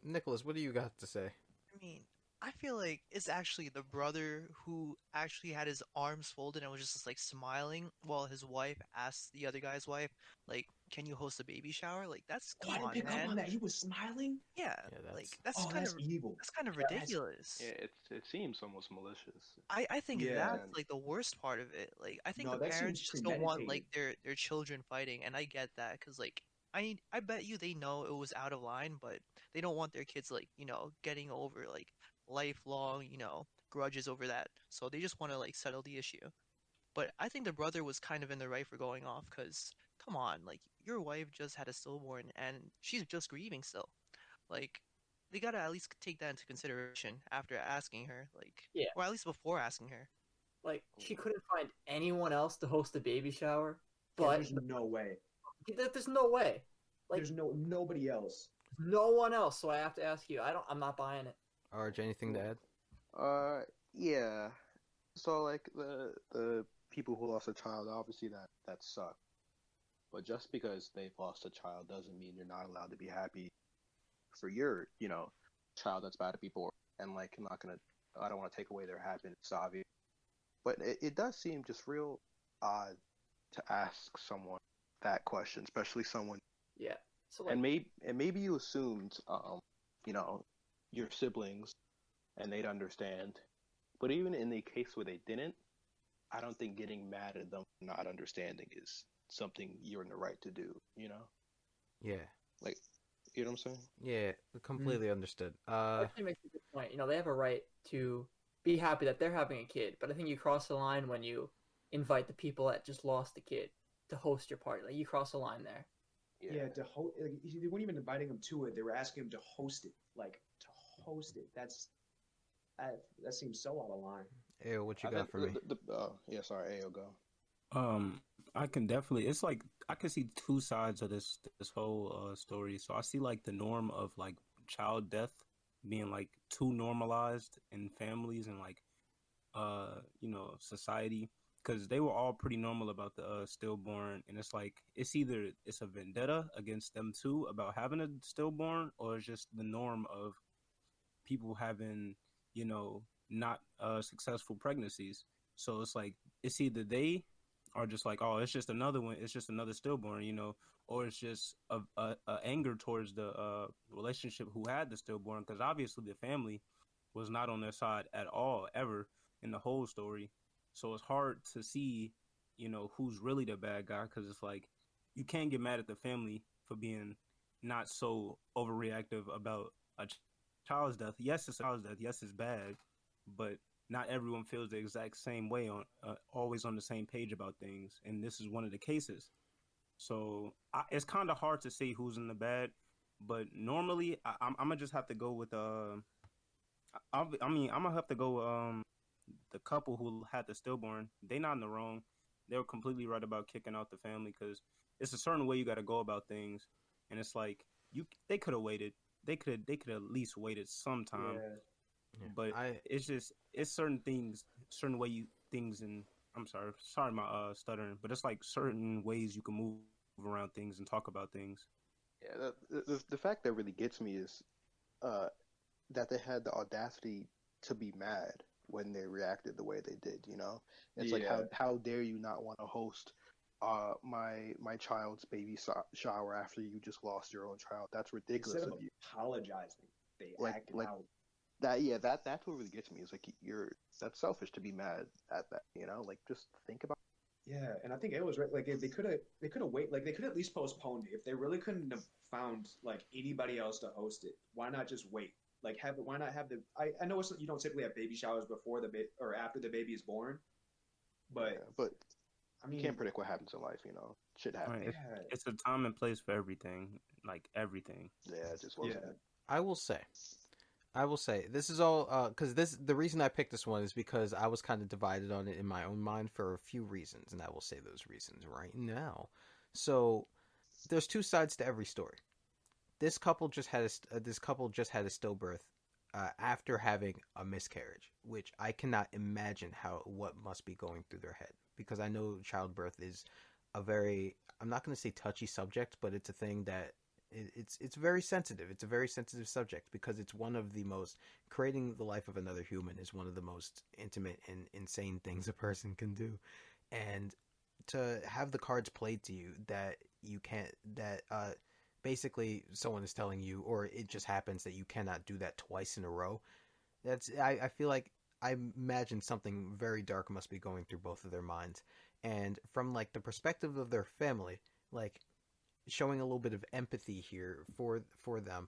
Nicholas, what do you got to say? I mean, I feel like it's actually the brother who actually had his arms folded and was just like smiling while his wife asked the other guy's wife, like, "Can you host a baby shower?" Like, that's Oh, I come didn't on, pick up man. on that. He was smiling. Yeah, Yeah, like that's that's Oh, kind of that's evil. that's kind of That's ridiculous. Yeah, it seems almost malicious. I think yeah. that's like the worst part of it. Like I think No, the that parents seems just don't want like premeditated. their children fighting, and I get that because like I bet you they know it was out of line, but they don't want their kids like getting over like lifelong grudges over that. So they just want to like settle the issue. But I think the brother was kind of in the right for going off because come on, like your wife just had a stillborn and she's just grieving still. Like they gotta at least take that into consideration after asking her, like, Yeah. or at least before asking her. Like she couldn't find anyone else to host a baby shower, Yeah, but there's no way. there's no way. Like There's nobody else. no one else. So I have to ask you. I'm not buying it. RJ, anything to add? Yeah. So like the people who lost a child, obviously that sucks. But just because they've lost a child doesn't mean you're not allowed to be happy for your, child that's about to be born. And like, I don't want to take away their happiness, obviously. But it does seem just real odd to ask someone that question, especially someone. Yeah. So like, And maybe you assumed, your siblings, and they'd understand. But even in the case where they didn't, I don't think getting mad at them for not understanding is something you're in the right to do. Yeah. Like, you know what I'm saying? Yeah, completely understood. actually makes a good point. They have a right to be happy that they're having a kid, but I think you cross the line when you invite the people that just lost a kid to host your party. Like you cross the line there. Yeah, to host. They weren't even inviting him to it. They were asking him to host it. Like to host it. That seems so out of line. Ew, what you I got think for me? yeah, sorry, Ayo, go. I can definitely. It's like I can see two sides of this whole story. So I see like the norm of like child death being like too normalized in families and like society, because they were all pretty normal about the stillborn, and it's like it's either it's a vendetta against them too about having a stillborn, or it's just the norm of people having not successful pregnancies. So it's like it's either they are just like, oh, it's just another one, it's just another stillborn, or it's just a anger towards the relationship who had the stillborn, because obviously the family was not on their side at all ever in the whole story. So it's hard to see, who's really the bad guy, because it's like you can't get mad at the family for being not so overreactive about a child's death. Yes, it's a child's death. Yes, it's bad, but not everyone feels the exact same way on always on the same page about things, and this is one of the cases. So it's kind of hard to say who's in the bad, but normally I'm gonna just have to go with I'm gonna have to go the couple who had the stillborn. They not in the wrong. They were completely right about kicking out the family, because it's a certain way you got to go about things, and it's like they could have waited. They could at least waited some time. Yeah. But it's certain things, certain way you things, and I'm sorry my stuttering, but it's like certain ways you can move around things and talk about things. Yeah, the fact that really gets me is that they had the audacity to be mad when they reacted the way they did. It's like, how dare you not want to host my child's baby shower after you just lost your own child? That's ridiculous Instead of of you. apologizing, they acted out. That's what really gets me, is like that's selfish to be mad at that, like just think about. Yeah, and I think it was right. Like they could have wait. Like they could at least postponed it if they really couldn't have found like anybody else to host it. Why not just wait? Like why not have the? I know you don't typically have baby showers before or after the baby is born, but I mean, you can't predict what happens in life. Shit happens. Right. It's a time and place for everything, like everything. Yeah, it just wasn't. I will say this is all because the reason I picked this one is because I was kind of divided on it in my own mind for a few reasons, and I will say those reasons right now. So there's two sides to every story. This couple just had a stillbirth after having a miscarriage, which I cannot imagine what must be going through their head, because I know childbirth is a very, I'm not going to say touchy subject, but it's a thing that it's very sensitive. It's a very sensitive subject because it's one of the most creating the life of another human is one of the most intimate and insane things a person can do, and to have the cards played to you that you can't that basically someone is telling you, or it just happens that you cannot do that twice in a row. I feel like I imagine something very dark must be going through both of their minds, and from like the perspective of their family, like showing a little bit of empathy here for them.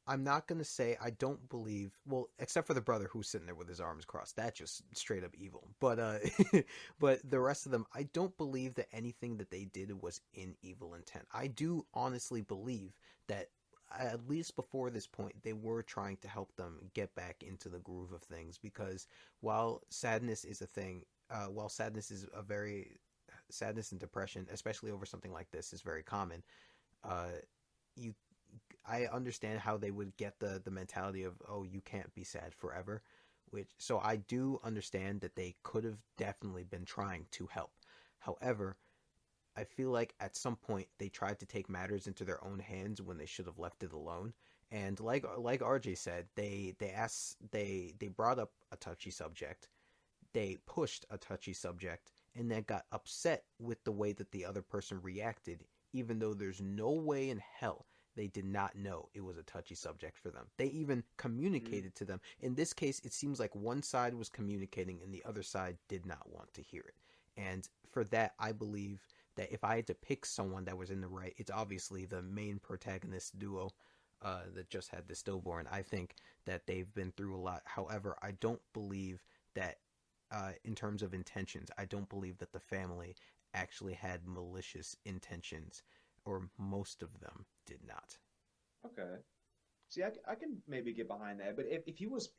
I'm not gonna say I don't believe, well, except for the brother who's sitting there with his arms crossed. That's just straight up evil. But but the rest of them, I don't believe that anything that they did was in evil intent. I do honestly believe that at least before this point, they were trying to help them get back into the groove of things. Because while sadness is a thing, while sadness is a very sadness and depression, especially over something like this, is very common. You I understand how they would get the mentality of, oh, you can't be sad forever, so I do understand that they could have definitely been trying to help. However, I feel like at some point they tried to take matters into their own hands when they should have left it alone. And like RJ said, they brought up a touchy subject, they pushed a touchy subject, and then got upset with the way that the other person reacted, even though there's no way in hell they did not know it was a touchy subject for them. They even communicated to them. In this case, it seems like one side was communicating and the other side did not want to hear it. And for that, I believe that if I had to pick someone that was in the right, it's obviously the main protagonist duo that just had the stillborn. I think that they've been through a lot. However, I don't believe that in terms of intentions, I don't believe that the family actually had malicious intentions, or most of them did not. Okay. See, I can maybe get behind that, but if he was,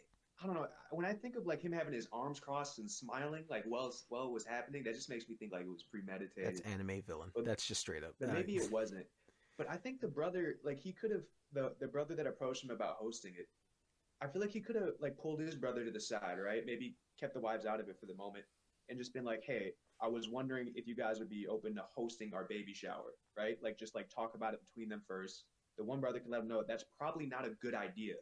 I don't know, when I think of like him having his arms crossed and smiling, like while it was happening, that just makes me think like it was premeditated. That's anime villain. But, that's just straight up. But maybe it wasn't. But I think the brother, like he could have, the brother that approached him about hosting it, I feel like he could have like pulled his brother to the side, right? Maybe kept the wives out of it for the moment and just been like, hey, I was wondering if you guys would be open to hosting our baby shower, right? Like just like talk about it between them first. The one brother can let them know that's probably not a good idea.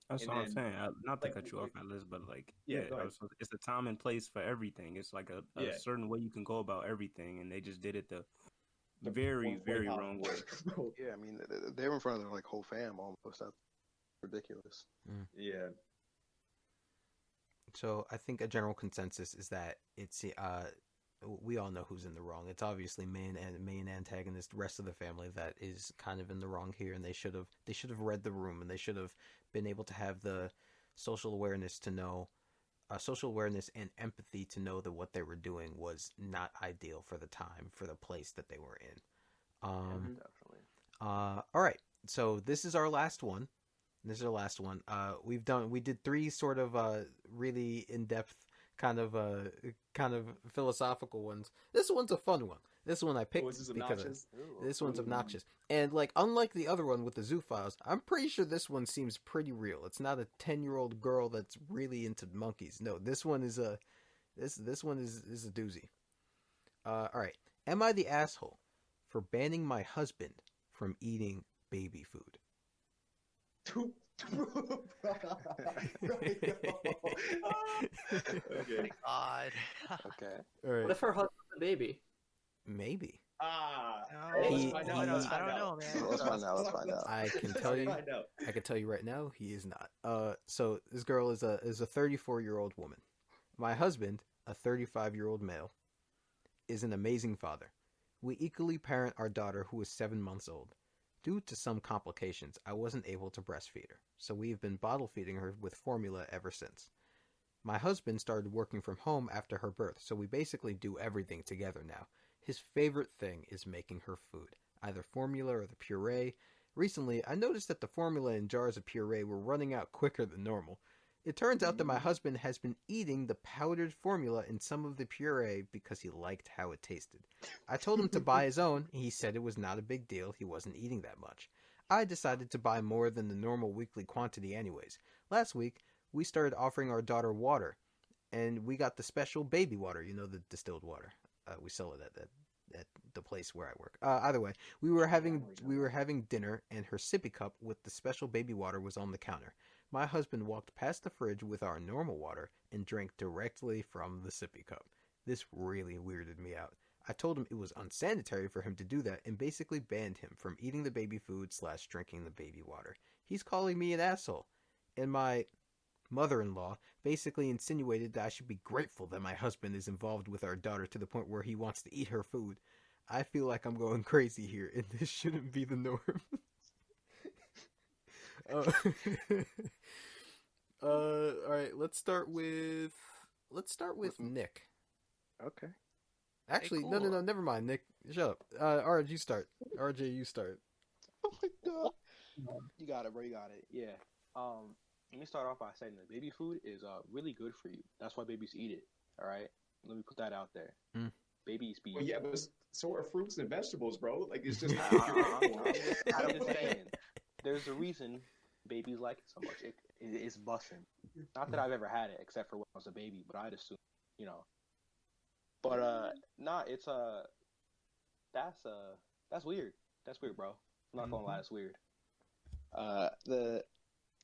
That's what I'm saying. Not to cut you off, Alice, but like, it's a time and place for everything. It's like a certain way you can go about everything, and they just did it the very, very wrong way. Yeah, I mean, they were in front of their like whole fam almost. That's ridiculous. Yeah. So I think a general consensus is that it's we all know who's in the wrong. It's obviously main antagonist, rest of the family that is kind of in the wrong here, and they should have read the room, and they should have been able to have the social awareness to know, social awareness and empathy to know that what they were doing was not ideal for the time, for the place that they were in. Definitely. All right, so this is our last one. We did three sort of really in-depth kind of philosophical ones. This one's a fun one. This one I picked because this one's obnoxious. And like unlike the other one with the zoo files, I'm pretty sure this one seems pretty real. It's not a 10-year-old girl that's really into monkeys. No, this one is a doozy. All right. Am I the asshole for banning my husband from eating baby food? Okay. God. Okay. All right. What if her husband's a baby? Maybe. Let's find out. I don't know, man. Let's find out. I can tell you right now, he is not. So this girl is a 34-year-old woman. My husband, a 35-year-old male, is an amazing father. We equally parent our daughter, who is 7 months old. Due to some complications, I wasn't able to breastfeed her, so we have been bottle feeding her with formula ever since. My husband started working from home after her birth, so we basically do everything together now. His favorite thing is making her food, either formula or the puree. Recently, I noticed that the formula in jars of puree were running out quicker than normal. It turns out that my husband has been eating the powdered formula in some of the puree because he liked how it tasted. I told him to buy his own, and he said it was not a big deal, he wasn't eating that much. I decided to buy more than the normal weekly quantity anyways. Last week, we started offering our daughter water, and we got the special baby water, the distilled water. We sell it at at the place where I work. Either way, we were having dinner, and her sippy cup with the special baby water was on the counter. My husband walked past the fridge with our normal water and drank directly from the sippy cup. This really weirded me out. I told him it was unsanitary for him to do that and basically banned him from eating the baby food / drinking the baby water. He's calling me an asshole. And my mother-in-law basically insinuated that I should be grateful that my husband is involved with our daughter to the point where he wants to eat her food. I feel like I'm going crazy here, and this shouldn't be the norm. All right, let's start with Nick. Okay. Actually, Hey, cool. no, never mind, Nick. Shut up. RJ, you start. RJ, you start. Oh my god. You got it, bro. You got it. Yeah. Let me start off by saying that baby food is really good for you. That's why babies eat it. All right. Let me put that out there. Babies be. Well, yeah, but so are fruits and vegetables, bro. Like it's just. I'm just saying. There's a reason babies like it so much. It's bussin'. Not that I've ever had it, except for when I was a baby, but I'd assume, you know. But nah, it's that's weird. That's weird, bro. I'm not gonna lie, it's weird. The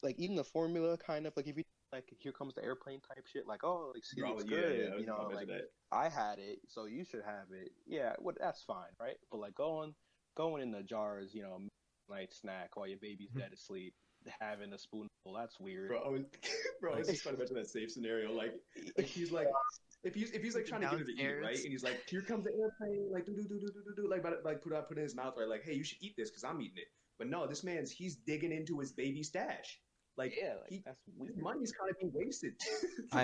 like eating the formula, kind of like if you like here comes the airplane type shit, like oh, like see, it's good, you know, like I had it, so you should have it. Yeah, well, that's fine, right? But like going in the jars, you know, night snack while your baby's dead asleep, having a spoonful, that's weird. Bro, it's just funny to imagine that safe scenario. Like he's like, if he's like trying to get her to eat, right? And he's like, here comes the airplane, like do, like put it in his mouth, right? Like, hey, you should eat this because I'm eating it. But no, this he's digging into his baby stash. Like, yeah, like that's weird. His money's kind of being wasted. I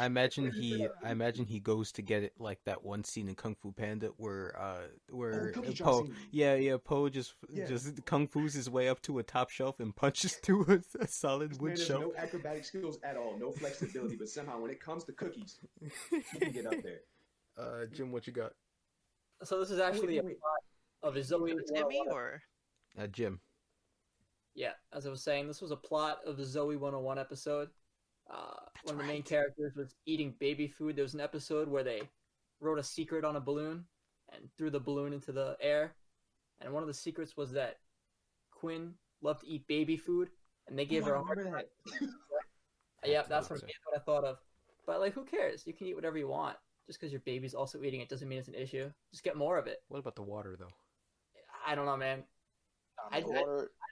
imagine he goes to get it like that one scene in Kung Fu Panda where Po just kung fu's his way up to a top shelf and punches through a solid wood shelf. No acrobatic skills at all, no flexibility, but somehow when it comes to cookies, he can get up there. Jim, what you got? So this is actually a plot of a Zoe. Timmy or Jim. Yeah, as I was saying, this was a plot of the Zoe 101 episode. One of the main characters was eating baby food. There was an episode where they wrote a secret on a balloon and threw the balloon into the air. And one of the secrets was that Quinn loved to eat baby food, and they gave her a hard time. Yeah, that's what I thought of. But like, who cares? You can eat whatever you want. Just because your baby's also eating it doesn't mean it's an issue. Just get more of it. What about the water, though? I don't know, man. I'd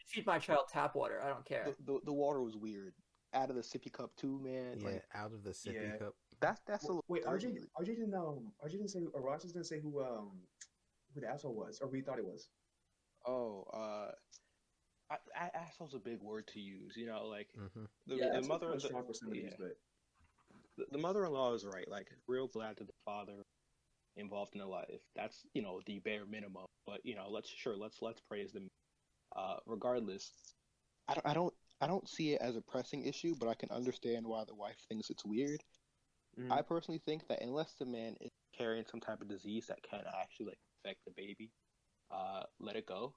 feed my child tap water. I don't care. The water was weird. Out of the sippy cup too, man. Yeah, like, out of the sippy cup. That's a little. Wait, RJ didn't say, or Ross didn't say who the asshole was, or who he thought it was. Oh, asshole's a big word to use. You know, like the mother. The mother-in-law is right. Like, real glad that the father involved in the life. That's, you know, the bare minimum. But you know, let's praise them. Regardless, I don't see it as a pressing issue, but I can understand why the wife thinks it's weird. I personally think that unless the man is carrying some type of disease that can actually like affect the baby, let it go.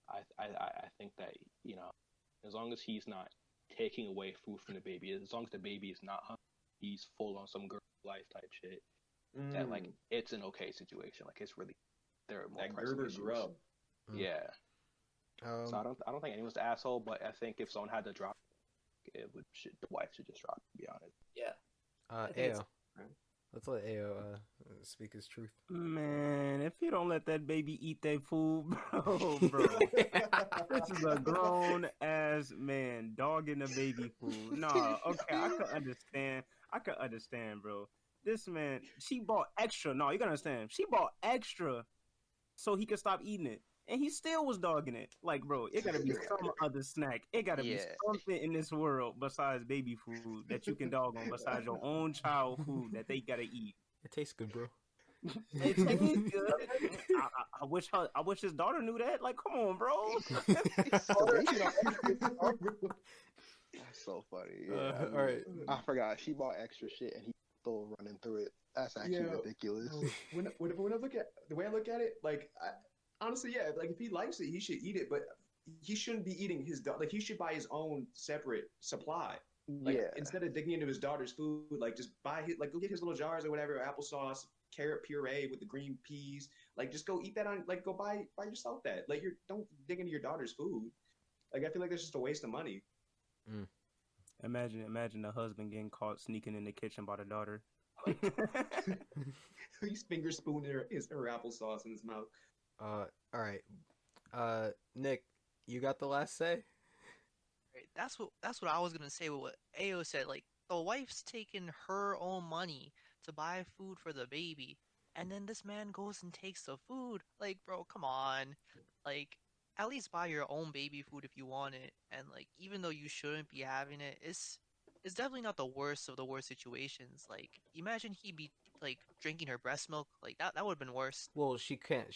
I think that, you know, as long as he's not taking away food from the baby, as long as the baby is not hungry, he's full on some girl life type shit. That like it's an okay situation. Like it's really there are more pressing issues. Grub. Yeah. So I don't think anyone's the asshole, but I think if someone had to drop, the wife should just drop. To be honest. Yeah. Ao. Let's let Ao speak his truth. Man, if you don't let that baby eat that food, bro, this is a grown ass man dogging the baby food. Nah, okay, I could understand, bro. This man, she bought extra. No, you gotta understand. She bought extra so he could stop eating it. And he still was dogging it. Like, bro, it gotta be some other snack. It gotta be something in this world besides baby food that you can dog on, besides your own child food that they gotta eat. It tastes good, bro. It tastes good. I wish his daughter knew that. Like, come on, bro. That's so funny. Yeah, all right. I forgot. She bought extra shit and he's still running through it. That's actually ridiculous. When I look at the way I look at it, like honestly, yeah, like if he likes it, he should eat it, but he shouldn't be eating his like he should buy his own separate supply. Like instead of digging into his daughter's food, like just buy his, like go get his little jars or whatever, applesauce, carrot puree with the green peas. Like, just go eat that on. Like, go buy yourself that. Like, don't dig into your daughter's food. Like, I feel like that's just a waste of money. Imagine the husband getting caught sneaking in the kitchen by the daughter. He's finger spooning her applesauce in his mouth. All right. Nick, you got the last say? Right, that's what I was gonna say with what Ao said. Like, the wife's taking her own money to buy food for the baby, and then this man goes and takes the food. Like, bro, come on. Like, at least buy your own baby food if you want it. And like, even though you shouldn't be having it, it's definitely not the worst of the worst situations. Like, imagine he be like drinking her breast milk. Like, that would have been worse. Well, she can't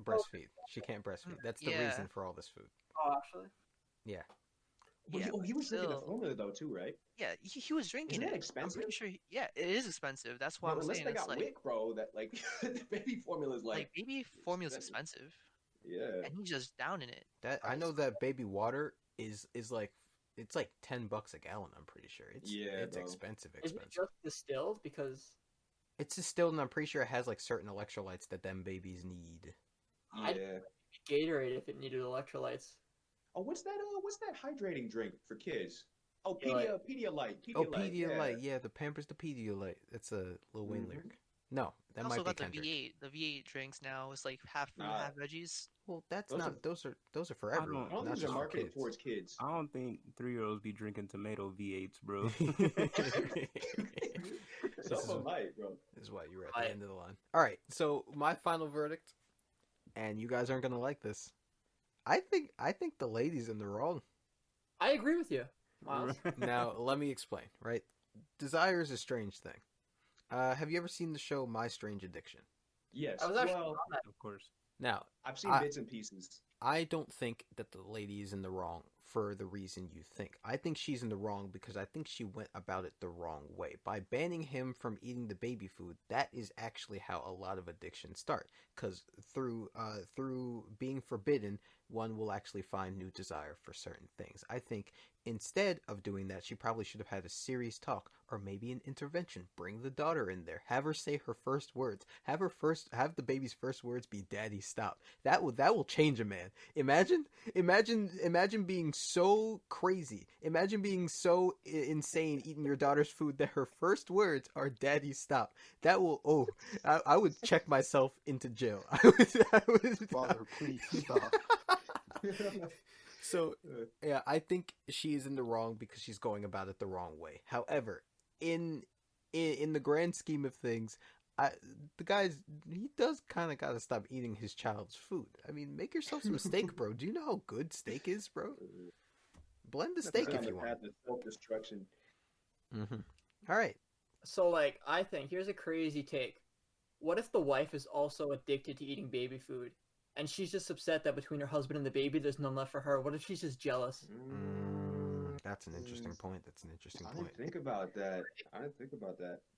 breastfeed. She can't breastfeed. That's the Yeah. reason for all this food. Oh, actually. Yeah. Well, Yeah, he was drinking the still. formula though too, right? Yeah, he was drinking Isn't that it. expensive? I'm pretty sure. Yeah, it is expensive. That's why Bro, I'm unless saying they it's got like WIC, bro, that like the baby formula is like baby formula's expensive, yeah. and he's just down in it. That I know that baby water is like it's like $10 a gallon. I'm pretty sure it's bro. expensive. Is it just distilled? Because It's distilled, and I'm pretty sure it has like certain electrolytes that them babies need. Yeah. Gatorade, if it needed electrolytes. Oh, what's that hydrating drink for kids? Oh, Pedialyte. Pedialyte. Oh, Pedialyte, yeah, the Pampers, the Pedialyte. That's a Lil Wayne lyric. No, that Also might be got the Kendrick. V8. The V8 drinks now. It's like half fruit, half veggies. Well, that's Those not. Those are for everyone, I don't not think just they're for marketed kids. towards kids. I don't think 3-year-olds be drinking tomato V8s, bro. Some of them might, bro. This is why you're at the end of the line. All right, so my final verdict, and you guys aren't gonna like this. I think the lady's in the wrong. I agree with you, Miles. Now, let me explain. Right, desire is a strange thing. Have you ever seen the show My Strange Addiction? Yes. I was actually Well, on that. Of course. Now, I've seen bits and pieces. I don't think that the lady is in the wrong for the reason you think. I think she's in the wrong because I think she went about it the wrong way. By banning him from eating the baby food, that is actually how a lot of addictions start. Because through being forbidden, one will actually find new desire for certain things. I think instead of doing that, she probably should have had a serious talk or maybe an intervention. Bring the daughter in there. Have her say her first words. Have the baby's first words be "Daddy, stop." That will change a man. Imagine being so crazy. Imagine being so insane eating your daughter's food that her first words are "Daddy, stop." That will I would check myself into jail. I would Father, please stop. So, yeah, I think she is in the wrong because she's going about it the wrong way. However, in the grand scheme of things, he does kind of got to stop eating his child's food. I mean, make yourself some steak, bro. Do you know how good steak is, bro? Blend the steak if you want. Self-destruction. Mm-hmm. All right. So, like, I think here's a crazy take. What if the wife is also addicted to eating baby food, and she's just upset that between her husband and the baby, there's none left for her? What if she's just jealous? That's an interesting point. I didn't think about that.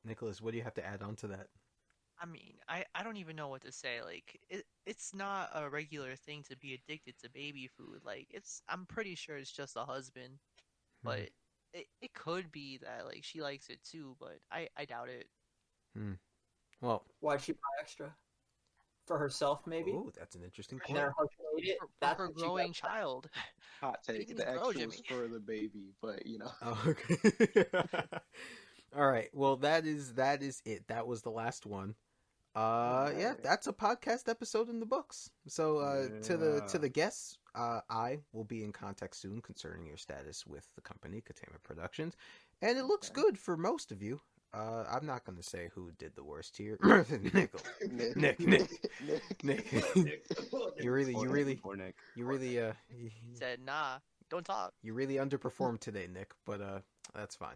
Nicholas, what do you have to add on to that? I mean, I don't even know what to say. Like, it's not a regular thing to be addicted to baby food. Like, I'm pretty sure it's just a husband, but it could be that like she likes it too, but I doubt it. Well, Why'd she buy extra? For herself, maybe? oh, that's an interesting And point. then her husband ate it? For That's her what she growing got. child. Hot take. Babies The grow, extra was Jimmy. for the baby, but you know. Oh, okay. All right. Well, that is it. That was the last one. Yeah, that's a podcast episode in the books. So, to the guests, I will be in contact soon concerning your status with the company Ketema Productions, and it looks good for most of you. I'm not going to say who did the worst here. Nick. You really Said, nah, don't talk. you really underperformed today, Nick, but that's fine.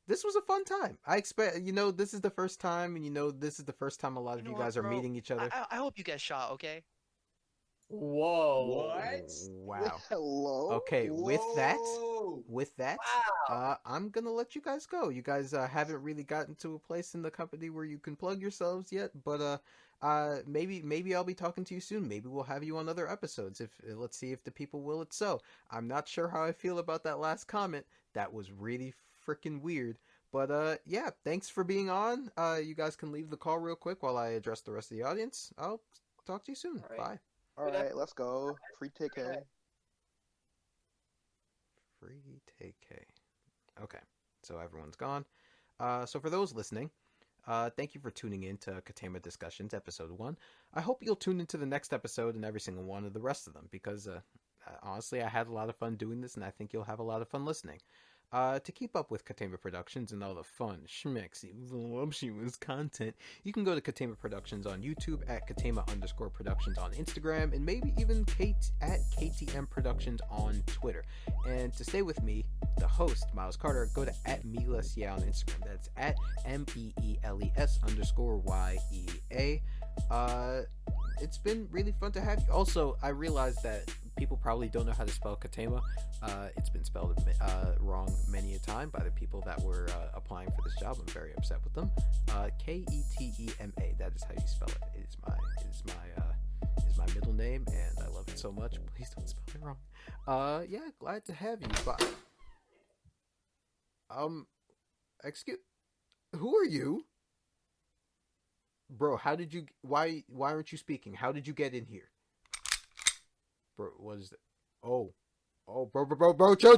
This was a fun time. I expect, this is the first time, and this is the first time a lot of you know what, guys are bro? meeting each other. I hope you get shot, okay? Whoa. What? Wow. Hello. Okay, with that, Wow. I'm gonna let you guys go. You guys haven't really gotten to a place in the company where you can plug yourselves yet, but maybe I'll be talking to you soon. Maybe we'll have you on other episodes. Let's see if the people will it so. I'm not sure how I feel about that last comment. That was really freaking weird, But yeah, thanks for being on. You guys can leave the call real quick while I address the rest of the audience. I'll talk to you soon. All right. Bye. All right, let's go. Free TK. Free TK. Okay, so everyone's gone. So for those listening, thank you for tuning in to Ketema Discussions, Episode 1. I hope you'll tune into the next episode and every single one of the rest of them, because honestly, I had a lot of fun doing this, and I think you'll have a lot of fun listening. To keep up with Ketema Productions and all the fun, schmexy, voluptuous content, you can go to Ketema Productions on YouTube, at Ketema_Productions on Instagram, and maybe even at KTM Productions on Twitter. And to stay with me, the host, Myles Carter, go to at Meelesya on Instagram. That's at MEELES_YEA. It's been really fun to have you. Also, I realized that people probably don't know how to spell Ketema. It's been spelled wrong many a time by the people that were applying for this job. I'm very upset with them. Ketema. That is how you spell it. It is my middle name, and I love it so much. Please don't spell it wrong. Yeah, glad to have you. Bye. Excuse. Who are you? Bro, how did you... Why aren't you speaking? How did you get in here? Bro, what is that? Oh, bro, chill.